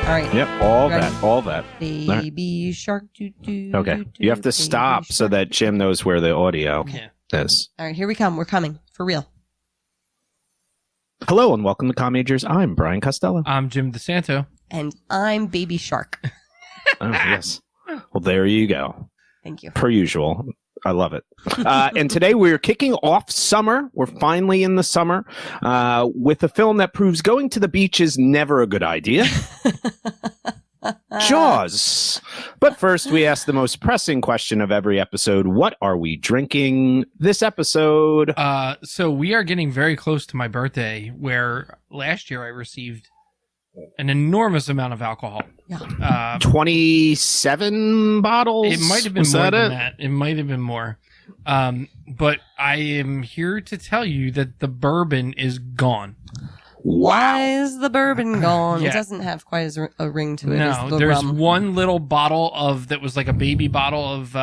right. Yep, all that. Baby shark. Okay, you have to stop so that Jim knows where the audio is. All right, here we come. We're coming for real. Hello and welcome to Comm Majors. I'm Brian Costello. I'm Jim DeSanto. And I'm Baby Shark. Oh, yes. Well, there you go. Thank you. Per usual. I love it. And today we're kicking off summer. We're finally in the summer with a film that proves going to the beach is never a good idea. Jaws. But first, we ask the most pressing question of every episode. What are we drinking this episode? So we are getting very close to my birthday, where last year I received an enormous amount of alcohol. Yeah. 27 bottles? It might have been more than that. It might have been more. But I am here to tell you that the bourbon is gone. Why is the bourbon gone? Yeah. It doesn't have quite as a ring to it No, as the there's rum. one little bottle that was like a baby bottle of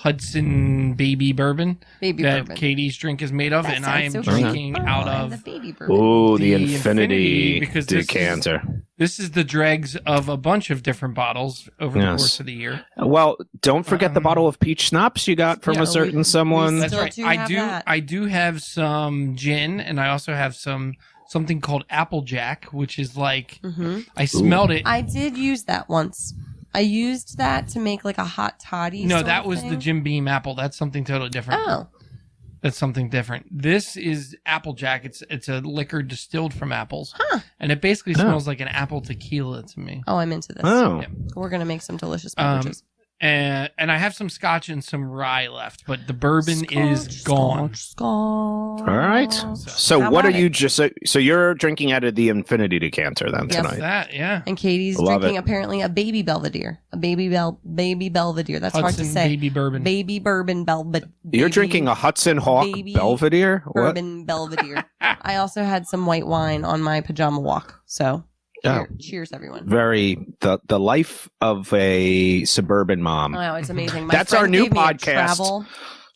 Hudson baby bourbon that Katie's drink is made of, That and I am sounds so drinking great. out Oh, of the baby bourbon. Oh, the Infinity because decanter. This is the dregs of a bunch of different bottles over the course of the year. Well, don't forget the bottle of peach schnapps you got from a certain someone. That's Still right. do have that. I do have some gin, and I also have something called Applejack, which is like I smelled it. I did use that once. I used that to make like a hot toddy. No, sort that of was thing. the Jim Beam apple. That's something totally different. Oh. That's something different. This is Applejack. It's a liquor distilled from apples. Huh. And it basically smells like an apple tequila to me. Oh, I'm into this. Oh. Yeah. We're going to make some delicious beverages. And I have some scotch and some rye left, but the bourbon is gone. Scotch. All right. So How what are about you it? just so you're drinking out of the Infinity decanter then Yes. tonight? That, yeah. And Katie's Love drinking it. apparently a baby Belvedere. A baby Belvedere. That's hard Hudson to say. baby bourbon. Baby bourbon Belvedere. You're drinking a Hudson Hawk baby Belvedere? What? Bourbon Belvedere. I also had some white wine on my pajama walk. So Oh. cheers, everyone. Very the life of a suburban mom. Wow, it's amazing. My That's our friend new gave me a podcast.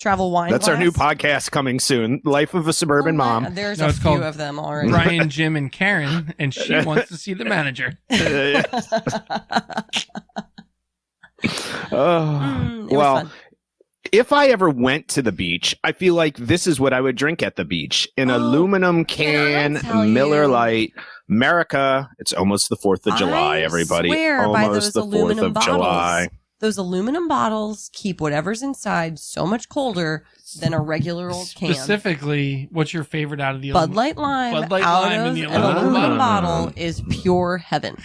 Travel wine. That's our new glass. podcast coming soon. Life of a suburban mom. There's No, a it's few called of them already. Brian, Jim, and Karen, and she wants to see the manager. Oh, It was well, fun. if I ever went to the beach, I feel like this is what I would drink at the beach. An aluminum can, tell Miller you? Lite. America, it's almost the 4th of July, everybody. Swear by Almost those the 4th aluminum of bottles. July. Those aluminum bottles keep whatever's inside so much colder than a regular old can. Specifically, what's your favorite out of the Bud Light Lime Bud Light out Lime of in the an aluminum aluminum bottle? bottle is pure heaven.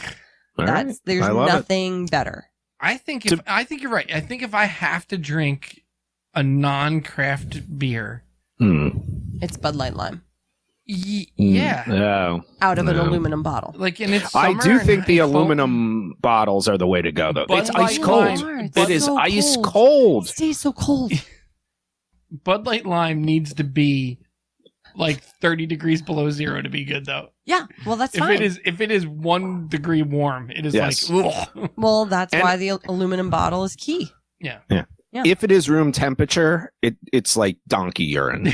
All right. There's I love it. nothing better. I think you're right. I think if I have to drink a non-craft beer, It's Bud Light Lime yeah, Oh, out of an No. aluminum bottle. like and it's I summer do think the and aluminum bottles are the way to go, though. Bud It's Light ice cold. Lime. It is so ice It cold. stays so cold. Bud Light Lime needs to be like 30 degrees below zero to be good, though. Yeah, well, that's fine. If it is 1 degree warm, it is Yes. like ugh. Well, that's And- why the aluminum bottle is key. Yeah. Yeah. If it is room temperature, it's like donkey urine.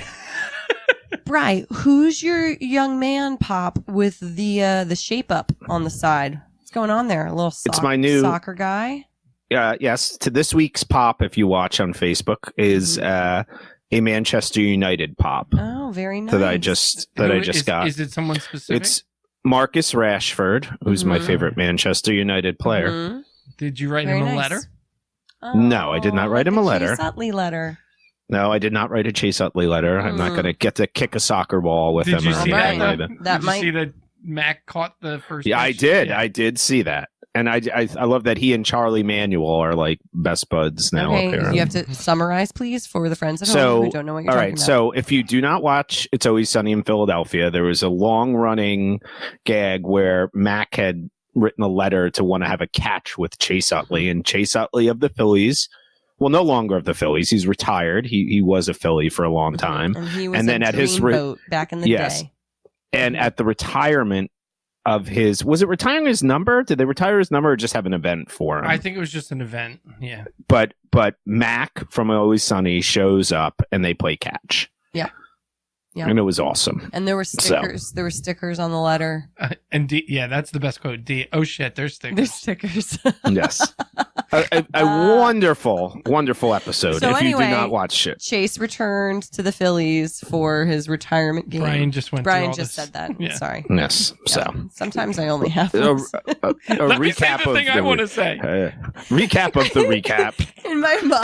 Right. Who's your young man pop with the shape up on the side? What's going on there? A little It's my new- soccer guy. Yes, to this week's pop, if you watch on Facebook, is a Manchester United pop Oh, very nice. that I just got. Is it someone specific? It's Marcus Rashford, who's my Mhm. favorite Manchester United player. Mhm. Did you write Very him a nice. letter? No, I did not write him a the letter. Chase Utley letter. No, I did not write a Chase Utley letter. I'm not going to get to kick a soccer ball with Did him you or see anything that? like that. That Did might- you see that Mac caught the first? Yeah, I pitch? did. Yeah. I did see that. And I love that he and Charlie Manuel are like best buds now. Okay, apparently. you have to summarize, please, for the friends at So, home who don't know what you're all talking right. about. So if you do not watch It's Always Sunny in Philadelphia, there was a long running gag where Mac had written a letter to want to have a catch with Chase Utley, and Chase Utley of the Phillies. Well, no longer of the Phillies. He's retired. He was a Philly for a long time. And he was and then a at his dreamboat back in the Yes. day. And at the retirement of his, was it retiring his number? Did they retire his number or just have an event for him? I think it was just an event. Yeah. But Mac from Always Sunny shows up and they play catch. Yeah. Yeah. And it was awesome. And there were stickers. There were stickers on the letter. And that's the best quote. Oh shit, there's stickers. There's stickers. Yes. A wonderful, wonderful episode. So if you anyway, do not watch it. Chase returned to the Phillies for his retirement game. Brian just said that. Yeah. Sorry. Yes. Yeah. So Sometimes I only have a those. Let me say recap the of thing I want to say. recap of the recap. In my mind,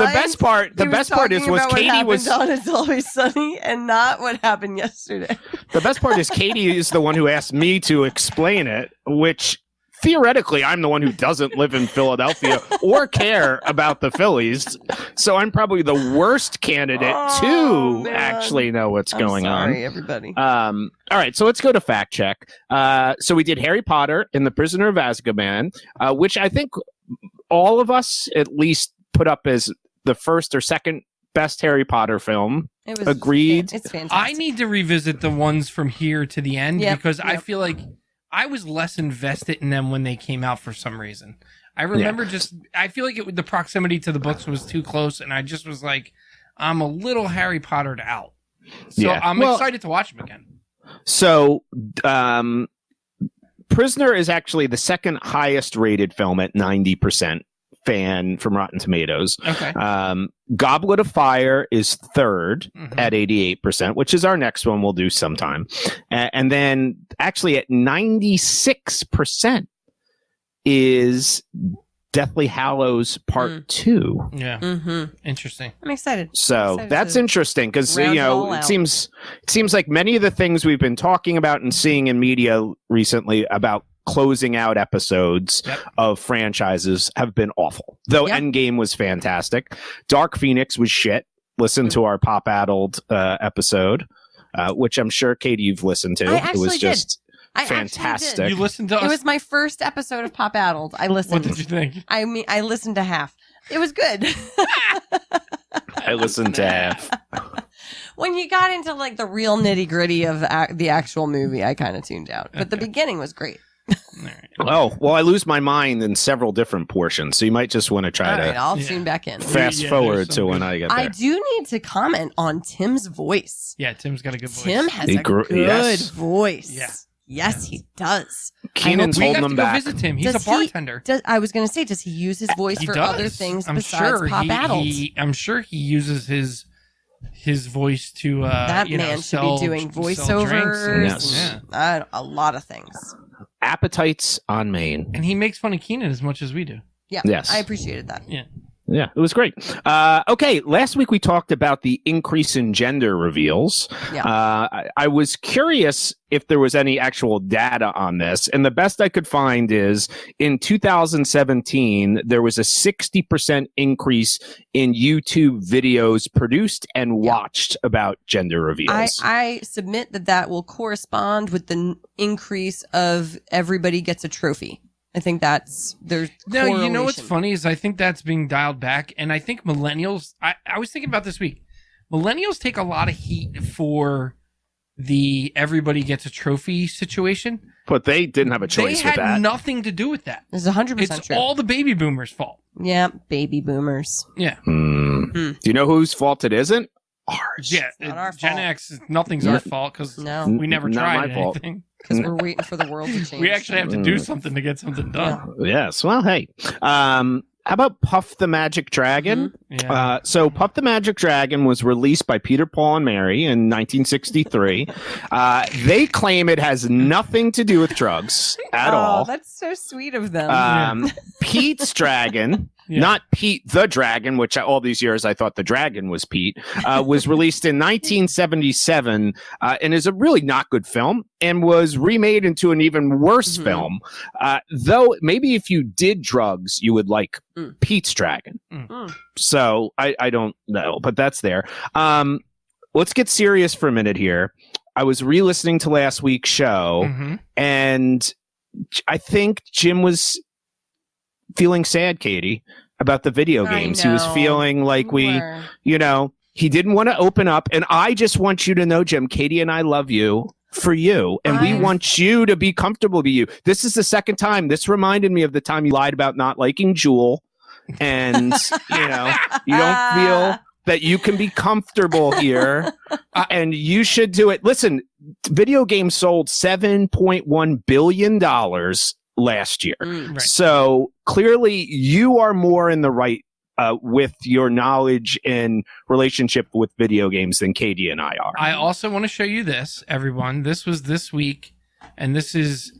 The best part is was Katie was on It's Always Sunny and not what happened yesterday. the best part is Katie is the one who asked me to explain it, which theoretically I'm the one who doesn't live in Philadelphia or care about the Phillies, so I'm probably the worst candidate to actually know what's going on. Sorry, everybody. All right, so let's go to fact check. So we did Harry Potter and the Prisoner of Azkaban, which I think all of us at least put up as the first or second best Harry Potter film. It was Agreed. It's fantastic. I need to revisit the ones from here to the end because I Yep. feel like I was less invested in them when they came out for some reason. I remember I feel like the proximity to the books was too close, and I just was like, I'm a little Harry Pottered out. So I'm excited to watch them again. So, Prisoner is actually the second highest rated film at 90% fan from Rotten Tomatoes. Okay. Goblet of Fire is third at 88%, which is our next one we'll do sometime. And then actually at 96% is Deathly Hallows Part 2. Yeah. Interesting. I'm excited. So that's interesting because round it all it out. seems like many of the things we've been talking about and seeing in media recently about closing out episodes of franchises have been awful. Though Endgame was fantastic, Dark Phoenix was shit. Listen to our Pop Addled episode, which I'm sure Katie you've listened to. I It was actually just did. fantastic. You listened to us? It was my first episode of Pop Addled. I listened. What did you think? I mean, I listened to half. It was good. I listened to half. When you got into like the real nitty gritty of the actual movie, I kind of tuned out. But the beginning was great. Oh, well, I lose my mind in several different portions, so you might just want to try to I'll tune back in. fast forward to when I get there. I do need to comment on Tim's voice. Yeah, Tim's got a good voice. Tim has a good voice. Yeah. Yes, he does. Keenan's we holding have him to go back. visit Tim. He's Does a bartender. I was going to say, does he use his voice He for does. other things I'm besides sure Pop Addled? I'm sure he uses his voice to that man should be doing voiceovers. A lot of things. Appetites on Main. And he makes fun of Keenan as much as we do. Yeah. Yes. I appreciated that. Yeah. Yeah, it was great. Okay, last week we talked about the increase in gender reveals. Yeah. I was curious if there was any actual data on this, and the best I could find is in 2017 there was a 60% increase in YouTube videos produced and watched about gender reveals. I submit that will correspond with the increase of everybody gets a trophy. I think there's No, you know what's correlation. funny is I think that's being dialed back, and I think millennials. I was thinking about this week. Millennials take a lot of heat for the everybody gets a trophy situation, but they didn't have a choice with They that. had nothing to do with that. It's 100% It's true. all the baby boomers' fault. Yeah, baby boomers. Yeah. Do you know whose fault it isn't? Ours. Yeah, not our Gen fault. X, nothing's our fault because No, we never Not tried my fault. anything. because we're waiting for the world to change. We actually have to do something to get something done. Yes. Well, hey. How about Puff the Magic Dragon? Yeah. So Puff the Magic Dragon was released by Peter, Paul, and Mary in 1963. They claim it has nothing to do with drugs at all. That's so sweet of them. Pete's Dragon, not Pete the Dragon, which all these years I thought the dragon was Pete, was released in 1977 and is a really not good film and was remade into an even worse film. Though maybe if you did drugs, you would like Pete's Dragon. So I don't know, but that's there. Let's get serious for a minute here. I was re-listening to last week's show, and I think Jim was feeling sad, Katie, about the video games. He was feeling like he didn't want to open up. And I just want you to know, Jim, Katie and I love you for you. And we want you to be comfortable with you. This is the second time. This reminded me of the time you lied about not liking Jewel. And, you don't feel that you can be comfortable here, and you should do it. Listen, video games sold $7.1 billion last year. Right. So clearly you are more in the right with your knowledge and relationship with video games than Katie and I are. I also want to show you this, everyone. This was this week, and this is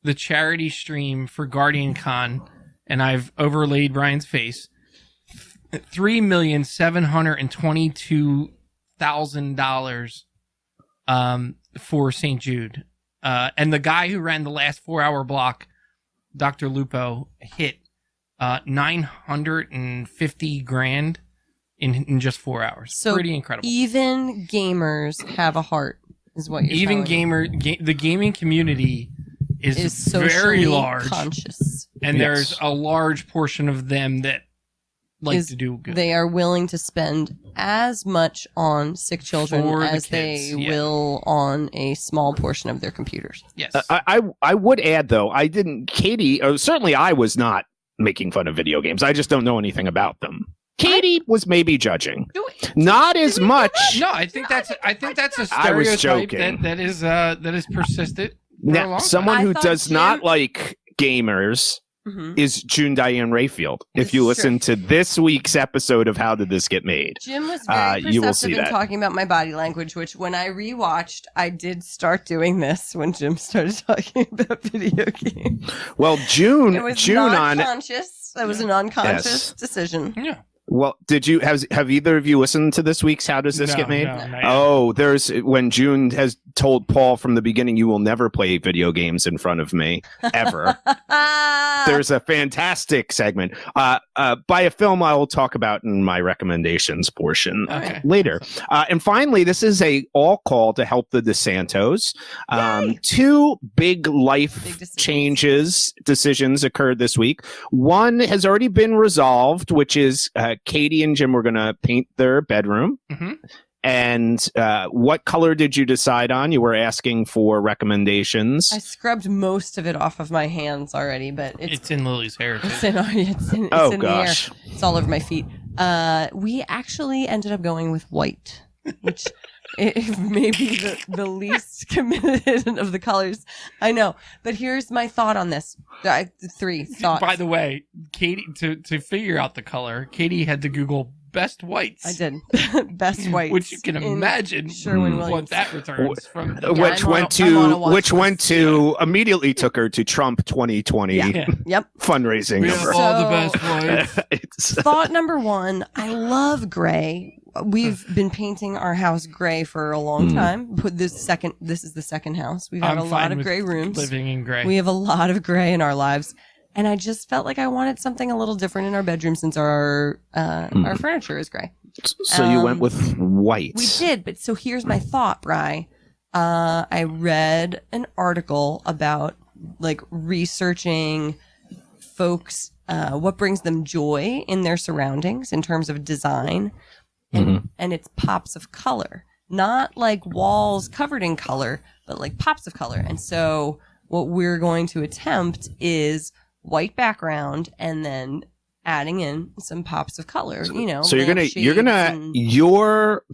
the charity stream for Guardian Con, and I've overlaid Brian's face. $3,722,000 for St. Jude. And the guy who ran the last 4-hour block, Dr. Lupo, hit 950 grand in just 4 hours. So pretty incredible. Even gamers have a heart, is what you're Even telling me. the gaming community is very socially large, conscious. and Yes. there's a large portion of them that like Is to do good. They are willing to spend as much on sick children For the as kids, they yeah. will on a small portion of their computers. Yes. I would add though, Katie, certainly I was not making fun of video games. I just don't know anything about them. Katie was maybe judging, not as much. No, I think that's a I was stereotype joking. that is persistent. For a Now, long someone time. who I thought does Jim- not like gamers Mm-hmm. is June Diane Rayfield. If It's you true. listen to this week's episode of How Did This Get Made? Jim was very you will see perceptive in that. talking about my body language, which when I rewatched, I did start doing this when Jim started talking about video games. Well, June It was on. non-conscious. That was an unconscious Yes. decision. Yeah. Well, did you have either of you listened to this week's How Does This No, Get Made? no, not yet. Oh, there's when June has told Paul from the beginning, you will never play video games in front of me ever. There's a fantastic segment by a film I will talk about in my recommendations portion Okay. later. And finally, this is a all call to help the DeSantos. Two big life Big decisions occurred this week. One has already been resolved, which is Katie and Jim were going to paint their bedroom. Mm-hmm. And what color did you decide on? You were asking for recommendations. I scrubbed most of it off of my hands already, but It's in Lily's hair. Too. it's in Oh, in gosh. the air. It's all over my feet. We actually ended up going with white, which it may be the least committed of the colors. I know, but here's my thought on this. Three thoughts. By the way, Katie, to figure out the color, Katie had to Google best whites. I did best whites, Which you can in imagine Sherwin-Williams. what that returns from. Yeah, which I'm on went a watch to immediately took her to Trump 2020 Yeah. Yep. fundraising We have number. all the So- best whites. It's- Thought number one, I love gray. We've been painting our house gray for a long time. This is the second house. We've had I'm a fine lot of with gray rooms. Living in gray. We have a lot of gray in our lives. And I just felt like I wanted something a little different in our bedroom since our furniture is gray. so you went with white. We did, but so here's my thought, Bri. I read an article about like researching folks, what brings them joy in their surroundings in terms of design, and it's pops of color, not like walls covered in color, but like pops of color. And so what we're going to attempt is white background and then adding in some pops of color, you know. So your lampshades and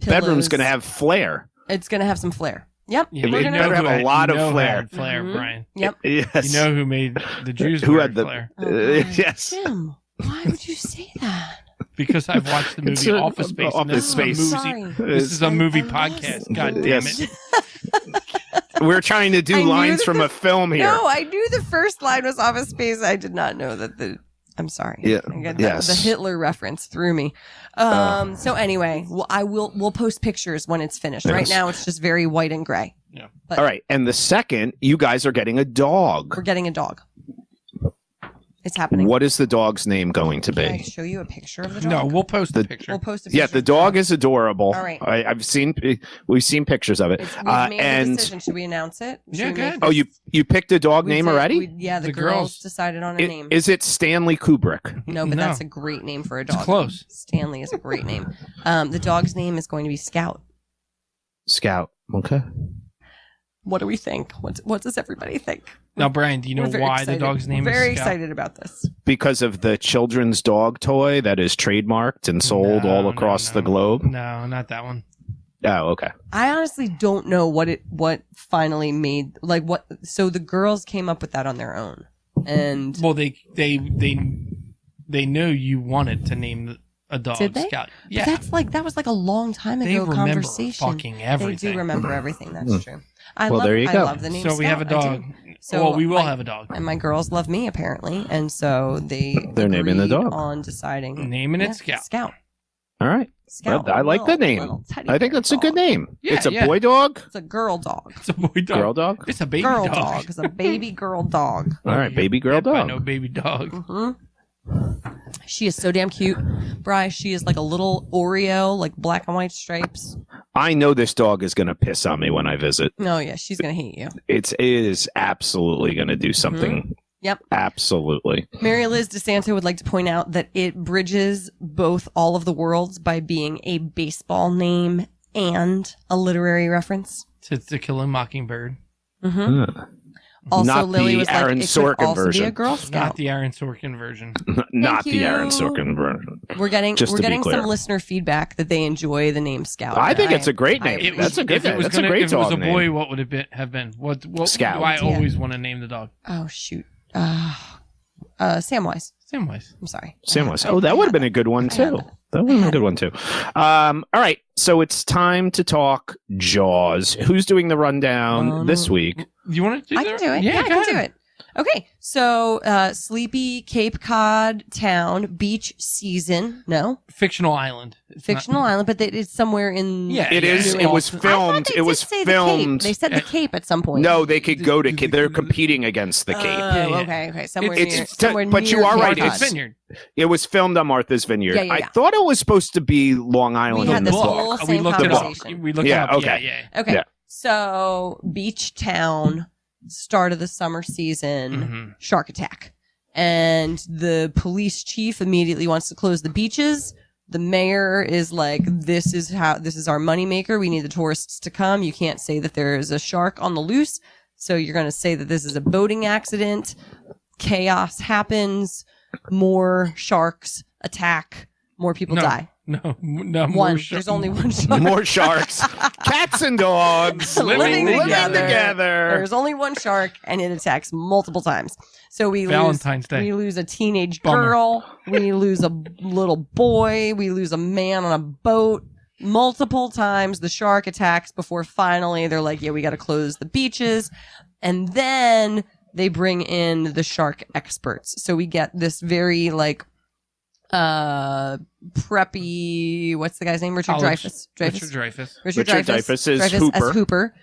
bedroom's pillows. gonna have flair. It's gonna have some flair. Yep. Yeah, We're you gonna- better have a lot of who flair. had flair, Mhm. Brian. Yep. Yes. You know who made the Jews Who wear had the- flair? Oh, God. yes. Jim, why would you say that? Because I've watched the It's movie a- Office Space. and Office this is a Space. movie- Sorry. This is a movie I love podcast. it. God damn Yes. it. We're trying to do I knew lines that from a film here. No, I knew the first line was Office Space. I did not know that the. I'm sorry. Yeah, I get yes. the Hitler reference threw me. So anyway, we'll post pictures when it's finished. Right Yes. now, it's just very white and gray. Yeah. But All right. And the second, you guys are getting a dog. we're getting a dog. It's happening. What is the dog's name going to Can I be? show you a picture of the dog? No, we'll post the The- picture. We'll post a picture. Yeah, the dog is adorable. All right. We've seen pictures of it. We've made the and decision. Should we announce it? Should Yeah, we go make ahead. oh, you picked a dog We name did. already? Yeah, the The girls girls. decided on a name. Is it Stanley Kubrick? No, but No. that's a great name for a dog. It's close. Stanley is a great name. The dog's name is going to be Scout. Scout. Okay. What do we think? What does everybody think? Now, Brian, do you know We're very why excited. the dog's name We're is very Scout? excited about this. Because of the children's dog toy that is trademarked and sold all across the globe. No, not that one. Oh, okay. I honestly don't know what finally made what. So the girls came up with that on their own, and Well, they know you wanted to name a dog Did they? Scout. but Yeah, that was like a long time they ago remember conversation. fucking everything. They do remember everything. That's true. I Well, love, there you I go. love the name. So we have a Scout. I dog. do. So Well, we will my- have a dog. And my girls love me apparently, and so They're naming the agreed dog. on deciding Naming it Scout. Scout. All right. Scout. I like the name. Little teddy I think bear that's a good dog. name. Yeah, It's a yeah. boy dog? It's a girl dog. It's a boy dog. Girl dog? It's a baby Girl dog. dog. It's a baby girl dog. All right, baby girl Pet by dog. No baby dog. hmm She is so damn cute, Bri. She is like a little Oreo, like black and white stripes. I know this dog is going to piss on me when I visit. No, yeah, she's gonna hate you. It is absolutely going to do something. Yep. Absolutely. Mary Liz DeSanto would like to point out that it bridges both all of the worlds by being a baseball name and a literary reference. To Kill a Mockingbird. hmm Huh. Also, Not Lily the was Aaron like, it could Sorkin also be a version. Girl Scout. Not the Aaron Sorkin version. Not the Aaron you. Sorkin version. We're getting Just to be some clear. listener feedback that they enjoy the name Scout. I and think it's a great name. appreciate That's a good if it name. was That's a great If it was dog a boy, name. what would it have been? What Scout. do I Yeah. always want to name the dog? Oh shoot, Samwise. Samwise. I'm sorry. Samwise. Oh, that would have been a good one too. That would have been a good one too. All right, so it's time to talk Jaws. Who's doing the rundown this week? Do you want to do I that? can do it. Yeah, I can do it. Okay, so sleepy Cape Cod town, beach season. No, Fictional island. It's fictional not- island, but it's somewhere in. Yeah, It is. yeah. It was I thought filmed. they It did was say the Cape. filmed. They said the Cape at some point. No, they could go to Cape. They're competing against the Cape. Oh, yeah. okay. Somewhere It's- near. it's- somewhere but near you are Cape right, Cod. Martha's Vineyard. It was filmed on Martha's Vineyard. Yeah, yeah, I yeah. thought it was supposed to be Long Island had in this the whole book. same We looked it up. conversation. We looked Yeah, it up. okay. Yeah. Okay, Yeah. so beach town, start of the summer season, Mhm. shark attack, and the police chief immediately wants to close the beaches. The mayor is like, this is our moneymaker. We need the tourists to come. You can't say that there is a shark on the loose. So you're going to say that this is a boating accident. Chaos happens. More sharks attack. More people No. die. No, more One. shark- There's only one shark. More sharks, cats and dogs Living together. together. There's only one shark, and it attacks multiple times. So we Valentine's Day. We lose a teenage Bummer. girl. We lose a little boy. We lose a man on a boat. Multiple times the shark attacks before finally they're like, yeah, we got to close the beaches. And then they bring in the shark experts. So we get this very preppy, what's the guy's name? Richard College. Dreyfuss. Richard Dreyfuss. Richard Dreyfuss is Hooper. as Hooper,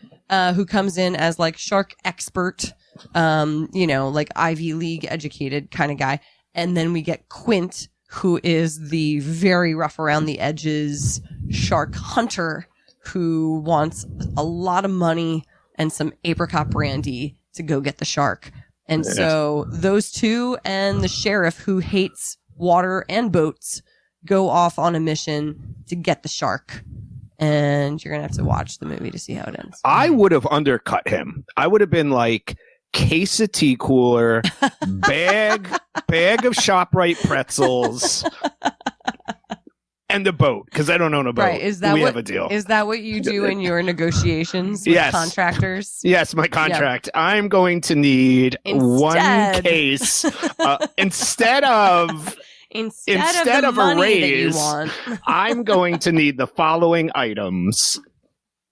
who comes in as like shark expert, like Ivy League educated kind of guy. And then we get Quint, who is the very rough around the edges shark hunter who wants a lot of money and some apricot brandy to go get the shark. And so those two and the sheriff, who hates water and boats, go off on a mission to get the shark. And you're going to have to watch the movie to see how it ends. I would have undercut him. I would have been like, case of tea cooler, bag of ShopRite pretzels, and a boat, because I don't own a boat. Right. Is that we what, have a deal. Is that what you do in your negotiations with Yes. contractors? Yes, my contract. I'm going to need one Instead. case instead of Instead of the a money raise, that you want. I'm going to need the following items.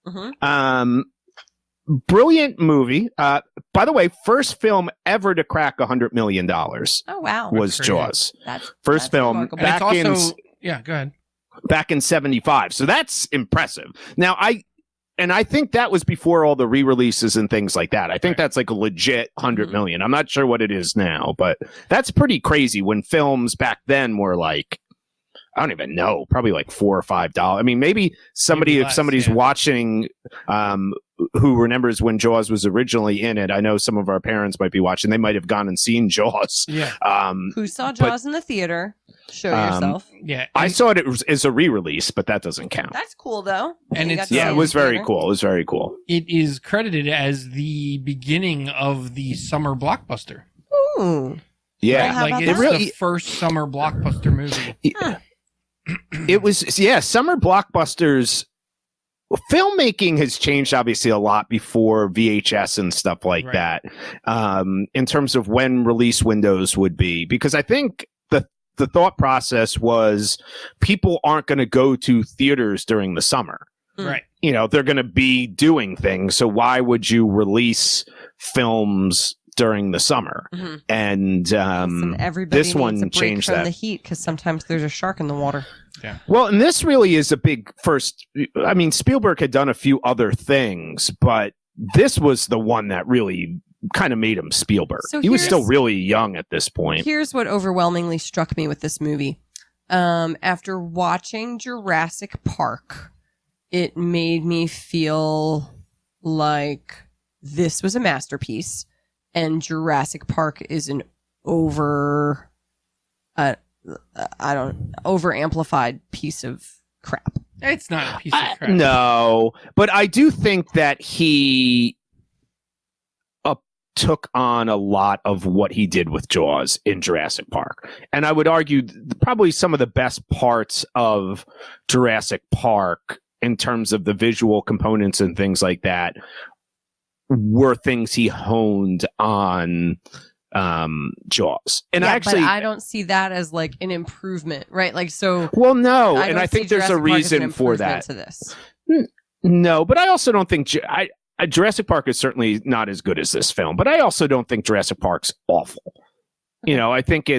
Mhm. Brilliant movie. By the way, first film ever to crack $100 million Oh, wow. was crazy. Jaws. That's First film remarkable. And back it's also, yeah, go ahead. back in 75. So that's impressive. Now I think that was before all the re-releases and things like that. I think that's like a legit 100 million. I'm not sure what it is now, but that's pretty crazy when films back then were like, I don't even know, probably like $4 or $5. I mean, maybe somebody, Maybe if less, somebody's yeah. watching, who remembers when Jaws was originally in it, I know some of our parents might be watching. They might have gone and seen Jaws. Yeah. Who saw Jaws in the theater? Show yourself. Yeah, I saw it as a re-release, but that doesn't count. That's cool though. And You it's- got to Yeah, see it was in very theater. cool. It was very cool. it is credited as the beginning of the summer blockbuster. Ooh. Yeah, Well, how Like about it's that? the first summer blockbuster movie. it was. Yeah, summer blockbusters. Filmmaking has changed obviously a lot before VHS and stuff like Right. that, in terms of when release windows would be. Because I think the thought process was people aren't going to go to theaters during the summer. Right. You know, they're going to be doing things. So why would you release films during the summer? Mhm. And Listen, everybody this needs one a break changed from that. the heat because sometimes there's a shark in the water. Well, and this really is a big first. I mean, Spielberg had done a few other things, but this was the one that really kind of made him Spielberg. So He was here's- still really young at this point. Here's what overwhelmingly struck me with this movie. After watching Jurassic Park, it made me feel like this was a masterpiece, and Jurassic Park is an over amplified piece of crap. It's not a piece of crap. No, but I do think that he took on a lot of what he did with Jaws in Jurassic Park. And I would argue probably some of the best parts of Jurassic Park in terms of the visual components and things like that were things he honed on Jaws. And Yeah, actually, but I don't see that as like an improvement, right? Like, so well, no, I and don't I think see there's a Jurassic Park as an reason for improvement that. to this. No, but I also don't think Jurassic Park is certainly not as good as this film, but I also don't think Jurassic Park's awful. You know, I think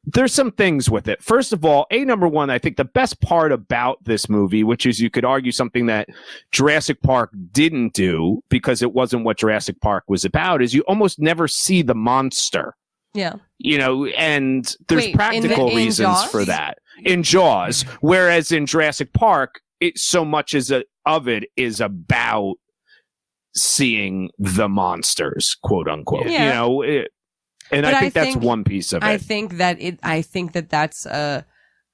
there's some things with it. First of all, number one, I think the best part about this movie, which is you could argue something that Jurassic Park didn't do because it wasn't what Jurassic Park was about, is you almost never see the monster. Yeah. You know, and there's Wait, practical in reasons Jaws? for that in Jaws, whereas in Jurassic Park, it so much of it is about seeing the monsters, quote unquote. Yeah. You know, and But I think that's one piece of it. I think that that's a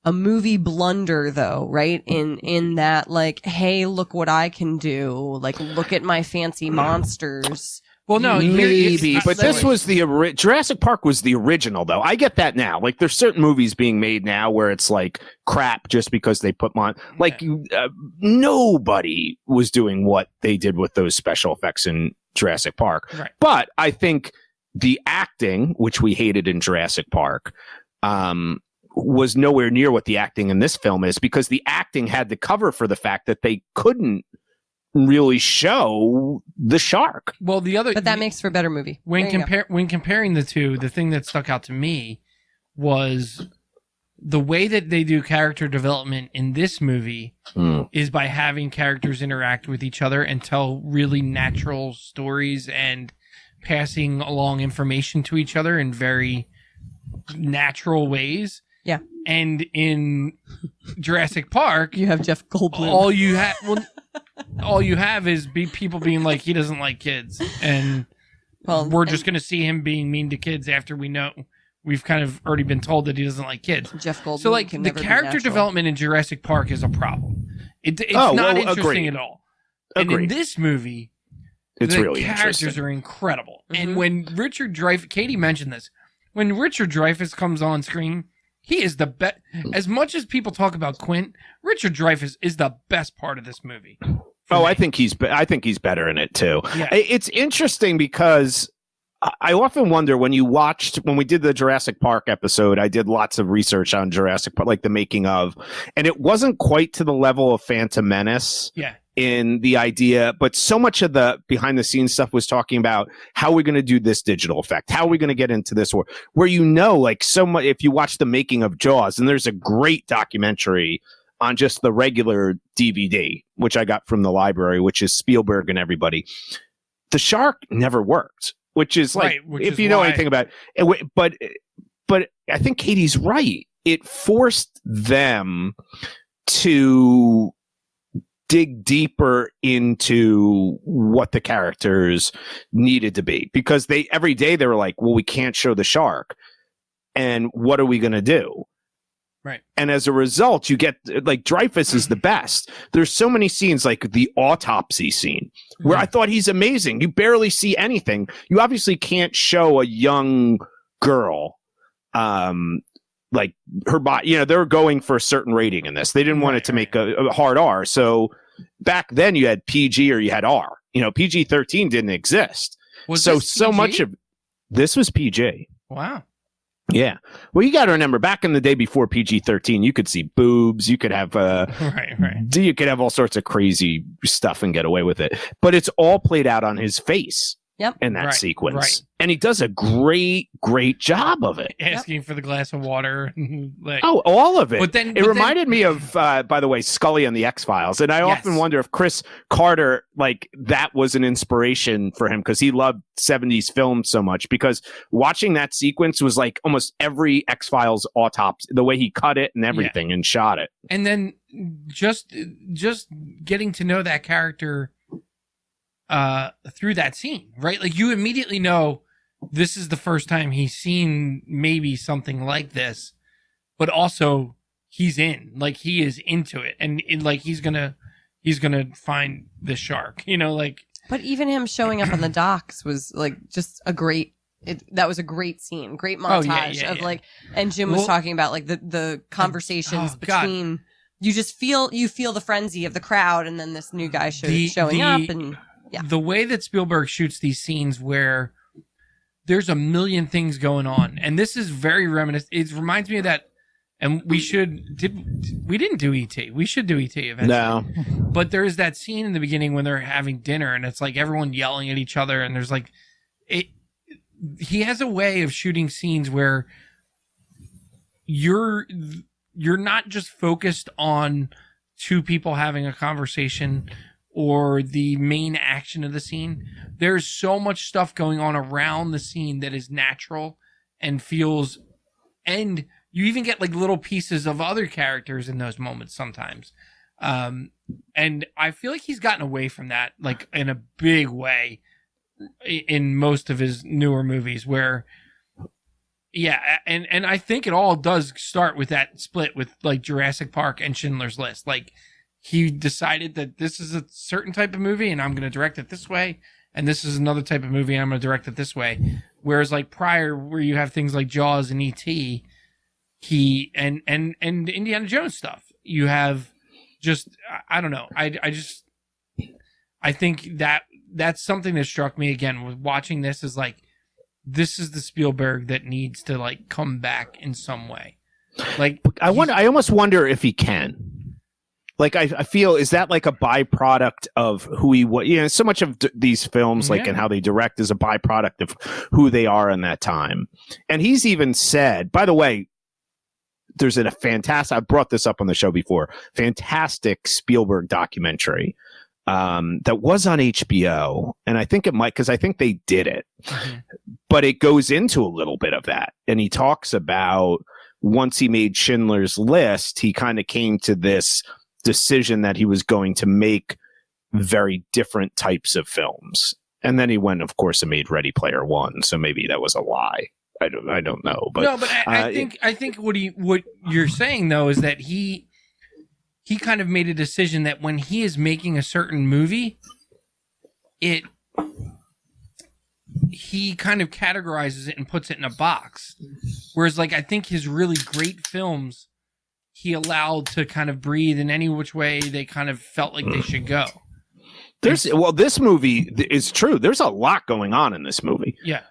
movie blunder though, right? In that, like, hey, look what I can do. Like, look at my fancy monsters. Well, no, maybe, but this silly. was Jurassic Park was the original, though. I get that now. Like, there's certain movies being made now where it's like crap just because they put like nobody was doing what they did with those special effects in Jurassic Park. Right. But I think the acting, which we hated in Jurassic Park, was nowhere near what the acting in this film is, because the acting had to cover for the fact that they couldn't really show the shark. Well, But that makes for a better movie. when There you go. when comparing the two, the thing that stuck out to me was the way that they do character development in this movie is by having characters interact with each other and tell really natural stories and passing along information to each other in very natural ways. Yeah. And in Jurassic Park, You have Jeff Goldblum. all you have is people being like, he doesn't like kids, and we're just going to see him being mean to kids after we've kind of already been told that he doesn't like kids. Jeff Goldblum. So, like, can the never be character natural. development in Jurassic Park is a problem. It's Oh, not well, interesting agreed. at all. And in Agreed. this movie, It's the really characters interesting. are incredible. Mhm. And when Richard Dreyfuss, Katie mentioned this, when Richard Dreyfuss comes on screen, he is the best. As much as people talk about Quint, Richard Dreyfuss is the best part of this movie. Oh, I think he's better in it too. Yeah. It's interesting because I often wonder when we did the Jurassic Park episode, I did lots of research on Jurassic Park, like the making of, and it wasn't quite to the level of Phantom Menace. Yeah. In the idea, but so much of the behind the scenes stuff was talking about how we're going to do this digital effect, how are we going to get into this, where like so much. If you watch the making of Jaws, and there's a great documentary on just the regular DVD, which I got from the library, which is Spielberg and everybody. The shark never worked, which is like, Right, which if is you know why- anything about it, but I think Katie's right. It forced them to dig deeper into what the characters needed to be, because every day they were like, well, we can't show the shark, and what are we going to do? Right. And as a result, you get like Dreyfus is the best. There's so many scenes like the autopsy scene where I thought he's amazing. You barely see anything. You obviously can't show a young girl, like her body, they're going for a certain rating in this. They didn't want it to make a hard R. So back then you had PG or you had R. PG-13 didn't exist. So much of this was PG. Wow. Yeah. Well, you got to remember, back in the day before PG-13, you could see boobs. You could have you could have all sorts of crazy stuff and get away with it. But it's all played out on his face. Yep. In that sequence. Right. And he does a great job of it. Asking for the glass of water. All of it. But then it reminded me of, by the way, Scully on the X-Files. And I often wonder if Chris Carter, like, that was an inspiration for him because he loved 70s films so much. Because watching that sequence was like almost every X-Files autopsy, the way he cut it and everything and shot it. And then just getting to know that character through that scene, right? Like, you immediately know this is the first time he's seen maybe something like this, but also he's in, like, he is into it, and like he's gonna find the shark, like. But even him showing up on the docks was like just a great. That was a great scene, great montage of like, and Jim was talking about like the conversations between. God. You just feel the frenzy of the crowd, and then this new guy showing up and. Yeah. The way that Spielberg shoots these scenes where there's a million things going on, and this is very reminiscent. It reminds me of that, and we didn't do E.T. We should do E.T. eventually. No. But there's that scene in the beginning when they're having dinner, and it's like everyone yelling at each other, and there's like he has a way of shooting scenes where you're not just focused on two people having a conversation or the main action of the scene. There's so much stuff going on around the scene that is natural and feels, and you even get like little pieces of other characters in those moments sometimes. And I feel like he's gotten away from that, like in a big way in most of his newer movies where, and I think it all does start with that split with like Jurassic Park and Schindler's List. Like, he decided that this is a certain type of movie and I'm going to direct it this way. And this is another type of movie and I'm going to direct it this way. Whereas like prior, where you have things like Jaws and E.T., and Indiana Jones stuff, you have just, I don't know. I think that's something that struck me again with watching this is like, this is the Spielberg that needs to like come back in some way. Like, I almost wonder if he can. Like, I feel, is that like a byproduct of who he was? So much of these films, like, and how they direct is a byproduct of who they are in that time. And he's even said, by the way, there's a fantastic, I brought this up on the show before, fantastic Spielberg documentary that was on HBO. And I think it might, because I think they did it. Mm-hmm. But it goes into a little bit of that. And he talks about once he made Schindler's List, he kind of came to this decision that he was going to make very different types of films. And then he went, of course, and made Ready Player One. So maybe that was a lie. I don't know. But no, but I think what you're saying though is that he kind of made a decision that when he is making a certain movie, he kind of categorizes it and puts it in a box. Whereas like I think his really great films he allowed to kind of breathe in any which way they kind of felt like they should go. This movie is true. There's a lot going on in this movie. Yeah.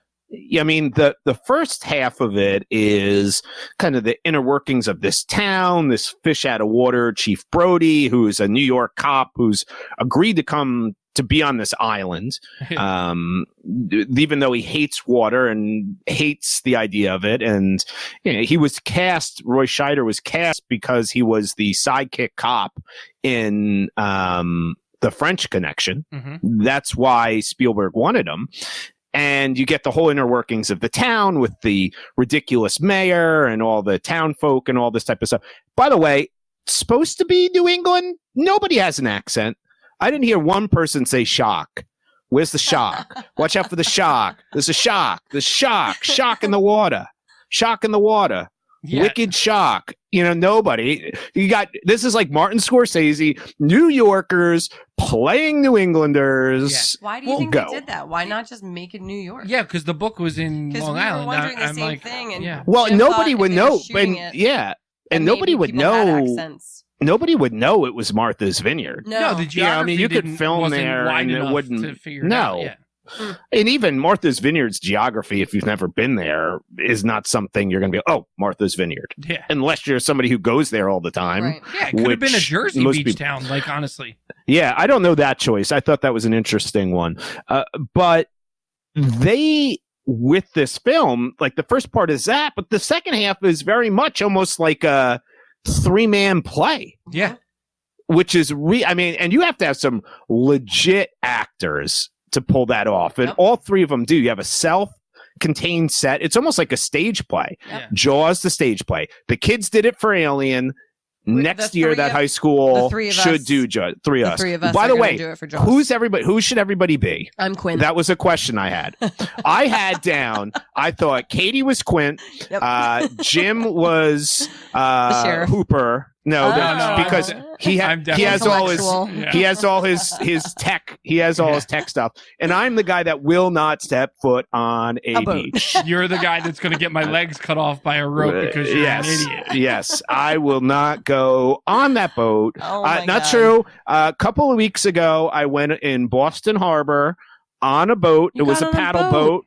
I mean, the first half of it is kind of the inner workings of this town, this fish out of water Chief Brody, who's a New York cop who's agreed to come to be on this island, even though he hates water and hates the idea of it. And he was cast, Roy Scheider was cast because he was the sidekick cop in The French Connection. Mm-hmm. That's why Spielberg wanted him. And you get the whole inner workings of the town with the ridiculous mayor and all the town folk and all this type of stuff. By the way, supposed to be New England. Nobody has an accent. I didn't hear one person say shock. Where's the shock? Watch out for the shock. There's a shock. There's shock. Shock in the water. Shock in the water. Wicked Shock. Nobody. This is like Martin Scorsese, New Yorkers playing New Englanders. Why do you think they did that? Why not just make it New York? Yeah, because the book was in Long Island. Because we were wondering the same thing. And well, Jim nobody would know. And nobody would know. Accents. Nobody would know it was Martha's Vineyard. No, the geography you could film there and it wouldn't. To figure it out. Yeah. And even Martha's Vineyard's geography, if you've never been there, is not something you're going to be, Martha's Vineyard. Yeah. Unless you're somebody who goes there all the time. Right. Yeah, it could have been a Jersey beach town, like, honestly. Yeah, I don't know that choice. I thought that was an interesting one. But with this film, like the first part is that, but the second half is very much almost like a 3-man play. Yeah. Which is, and you have to have some legit actors to pull that off. And all three of them do. You have a self-contained set. It's almost like a stage play. Yep. Jaws, the stage play. The kids did it for Alien. Next year, that high school should do Jaws. Three of us. By the way, who should everybody be? I'm Quint. That was a question I had. I had down. I thought Katie was Quint. Yep. Jim was the sheriff. Hooper. No, because he has all his tech. He has all his tech stuff, and I'm the guy that will not step foot on a beach. You're the guy that's going to get my legs cut off by a rope because you're an idiot. Yes, I will not go on that boat. Not true. A couple of weeks ago, I went in Boston Harbor on a boat. It was a paddle boat.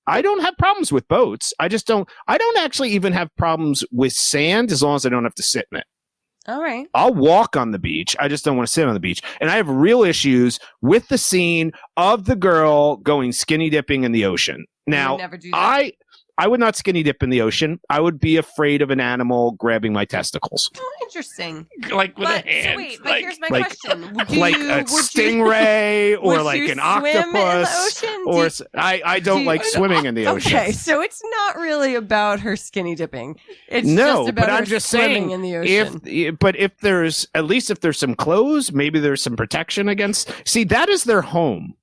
I don't have problems with boats. I don't actually even have problems with sand as long as I don't have to sit in it. All right. I'll walk on the beach. I just don't want to sit on the beach. And I have real issues with the scene of the girl going skinny dipping in the ocean. Now, I would not skinny dip in the ocean. I would be afraid of an animal grabbing my testicles. Oh, interesting. Like with a hand. So wait, but here's my question. Like a stingray or like an octopus. Or I don't like swimming in the ocean. Okay, so it's not really about her skinny dipping. It's just about her I'm just swimming saying, in the ocean. if there's some clothes, maybe there's some protection against. See, that is their home.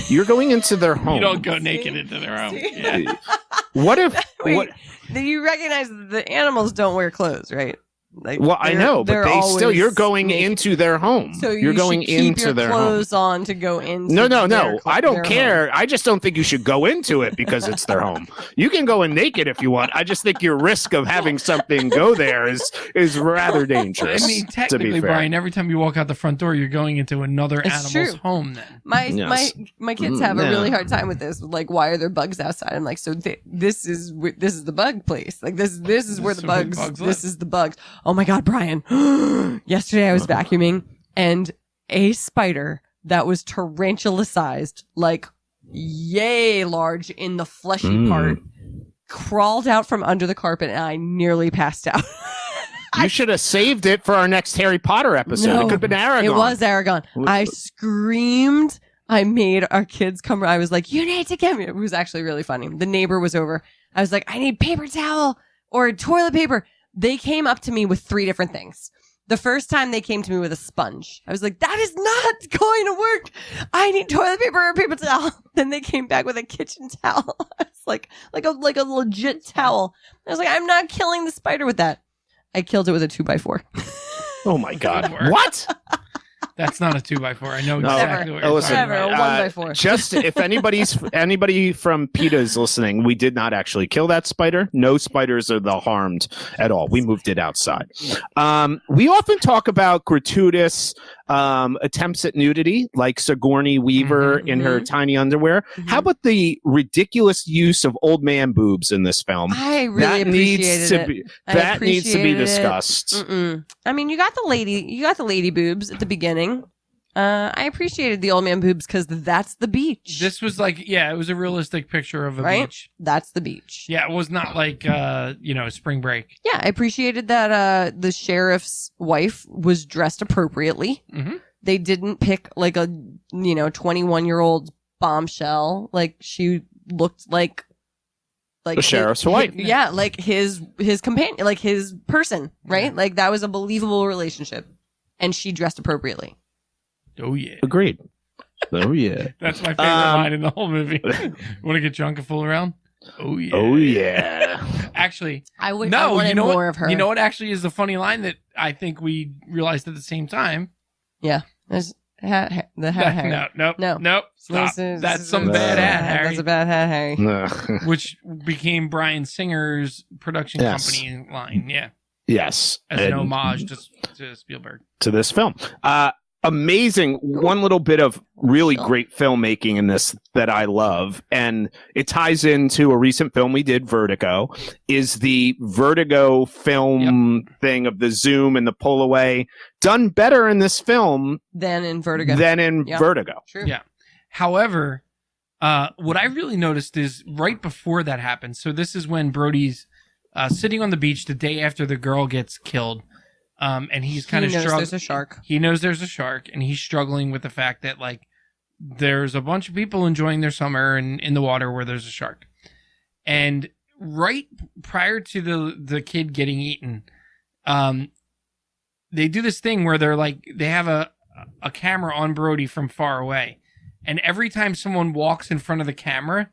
You're going into their home. You don't go naked into their home. Yeah. What if? You recognize that the animals don't wear clothes, right? Like, well, I know, but you're going into their home. So you're going into their home. Clothes on to go into. No. I don't care. Home. I just don't think you should go into it because it's their home. You can go in naked if you want. I just think your risk of having something go there is rather dangerous. I mean, technically, Brian, every time you walk out the front door, you're going into another animal's home. Then my kids have a really hard time with this. Like, why are there bugs outside? I'm like, so this is the bug place. Like this is where the bugs. This is the bugs. Oh my God, Brian. Yesterday I was vacuuming and a spider that was tarantula sized, like yay large in the fleshy part, crawled out from under the carpet and I nearly passed out. You should have saved it for our next Harry Potter episode. No, it could have been Aragon. It was Aragon. I screamed. I made our kids come. I was like, you need to get me. It was actually really funny. The neighbor was over. I was like, I need paper towel or toilet paper. They came up to me with 3 different things. The first time they came to me with a sponge. I was like, that is not going to work. I need toilet paper or paper towel. Then they came back with a kitchen towel. It's like a legit towel. I was like, I'm not killing the spider with that. I killed it with a 2x4. Oh my God. What? That's not a 2x4. I know exactly what you're talking about. A 1x4. Just if anybody from PETA is listening, we did not actually kill that spider. No spiders are harmed at all. We moved it outside. We often talk about gratuitous attempts at nudity, like Sigourney Weaver in her tiny underwear. How about the ridiculous use of old man boobs in this film? I really appreciated it. That needs to be discussed. I mean, you got the lady boobs at the beginning. I appreciated the old man boobs because that's the beach. This was like, it was a realistic picture of a beach. That's the beach. Yeah, it was not like, spring break. Yeah, I appreciated that the sheriff's wife was dressed appropriately. Mm-hmm. They didn't pick like a, 21-year-old bombshell. Like she looked like the sheriff's wife. Yeah, like his companion, like his person, right? Yeah. Like that was a believable relationship. And she dressed appropriately. Oh, yeah. Agreed. Oh, yeah. That's my favorite line in the whole movie. Want to get drunk and fool around? Oh yeah. Oh yeah. Actually, I no. wanted You know more what? of her. You know what? Actually, is the funny line that I think we realized at the same time. Yeah. There's the hat, Harry. Nope. Stop. That's some No. bad hat, Harry. That's a bad hat, Harry. Which became Bryan Singer's production Yes. company line. Yeah, Yes. as an And homage to Spielberg. to this film. Amazing. One little bit of really Sure. great filmmaking in this that I love. And it ties into a recent film we did, Vertigo, is the Vertigo film thing of the zoom and the pull away done better in this film Then in Vertigo. than in Yeah. Vertigo. True. Yeah. However, what I really noticed is right before that happened. So this is when Brody's sitting on the beach the day after the girl gets killed. And he's kind of He knows struggling. there's a shark. He knows there's a shark, and he's struggling with the fact that like there's a bunch of people enjoying their summer in the water where there's a shark. And right prior to the kid getting eaten, they do this thing where they have a camera on Brody from far away, and every time someone walks in front of the camera,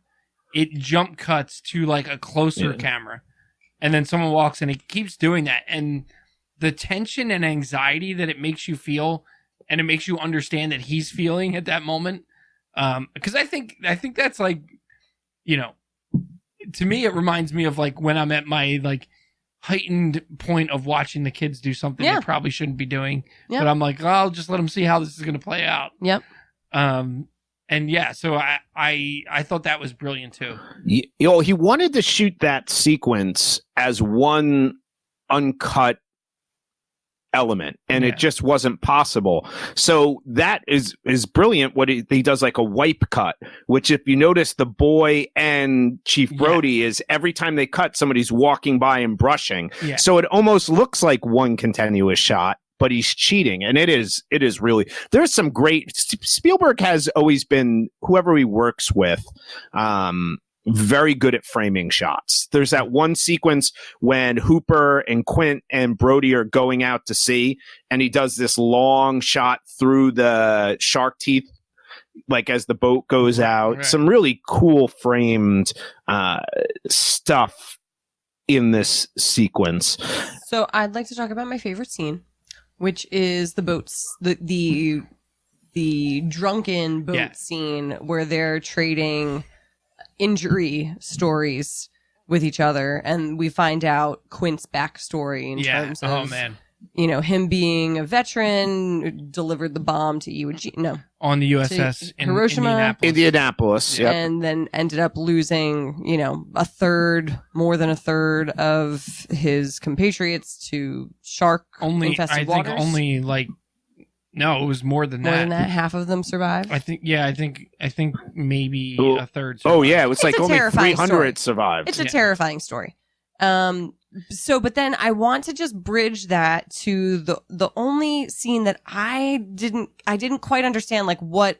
it jump cuts to like a closer camera, and then someone walks, and it keeps doing that, and the tension and anxiety that it makes you feel, and it makes you understand that he's feeling at that moment. Because I think that's like, you know, to me, it reminds me of like when I'm at my like heightened point of watching the kids do something they probably shouldn't be doing. Yep. But I'm like, oh, I'll just let them see how this is going to play out. Yep. And yeah, so I thought that was brilliant too. You know, he wanted to shoot that sequence as one uncut element, and it just wasn't possible. So that is brilliant. What he does, like a wipe cut, which if you notice, the boy and Chief Brody is every time they cut, somebody's walking by and brushing. Yeah. So it almost looks like one continuous shot, but he's cheating, and it is really. There's some great. Spielberg has always been, whoever he works with, very good at framing shots. There's that one sequence when Hooper and Quint and Brody are going out to sea, and he does this long shot through the shark teeth, like as the boat goes out. Right. Some really cool framed stuff in this sequence. So I'd like to talk about my favorite scene, which is the boats, the drunken boat scene where they're trading injury stories with each other, and we find out Quint's backstory in terms of him being a veteran who delivered the bomb to Iwo Jima, on the USS in Hiroshima, Indianapolis, and then ended up losing more than a third of his compatriots to shark infested waters. Think only like. No, it was more than that. More than that, half of them survived. I think maybe a third. Oh yeah, it was like only 300 story. survived. It's a terrifying story. But then I want to just bridge that to the only scene that I didn't quite understand, like what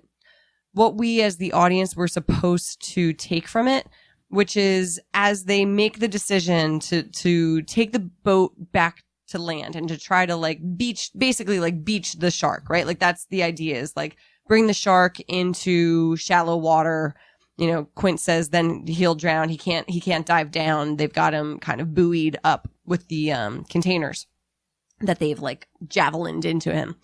we as the audience were supposed to take from it, which is as they make the decision to take the boat back to land and to try to beach the shark, right? Like that's the idea, is like bring the shark into shallow water. Quint says then he'll drown. He can't dive down. They've got him kind of buoyed up with the containers that they've javelined into him.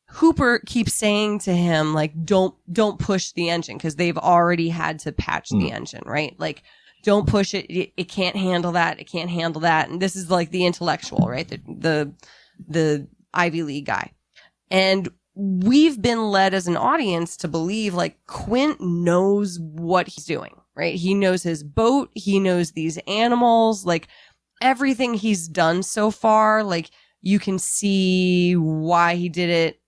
Hooper keeps saying to him, don't push the engine, because they've already had to patch the engine, right? Like, don't push it. It can't handle that. It can't handle that. And this is the intellectual, right? The Ivy League guy. And we've been led as an audience to believe Quint knows what he's doing, right? He knows his boat. He knows these animals, everything he's done so far. You can see why he did it,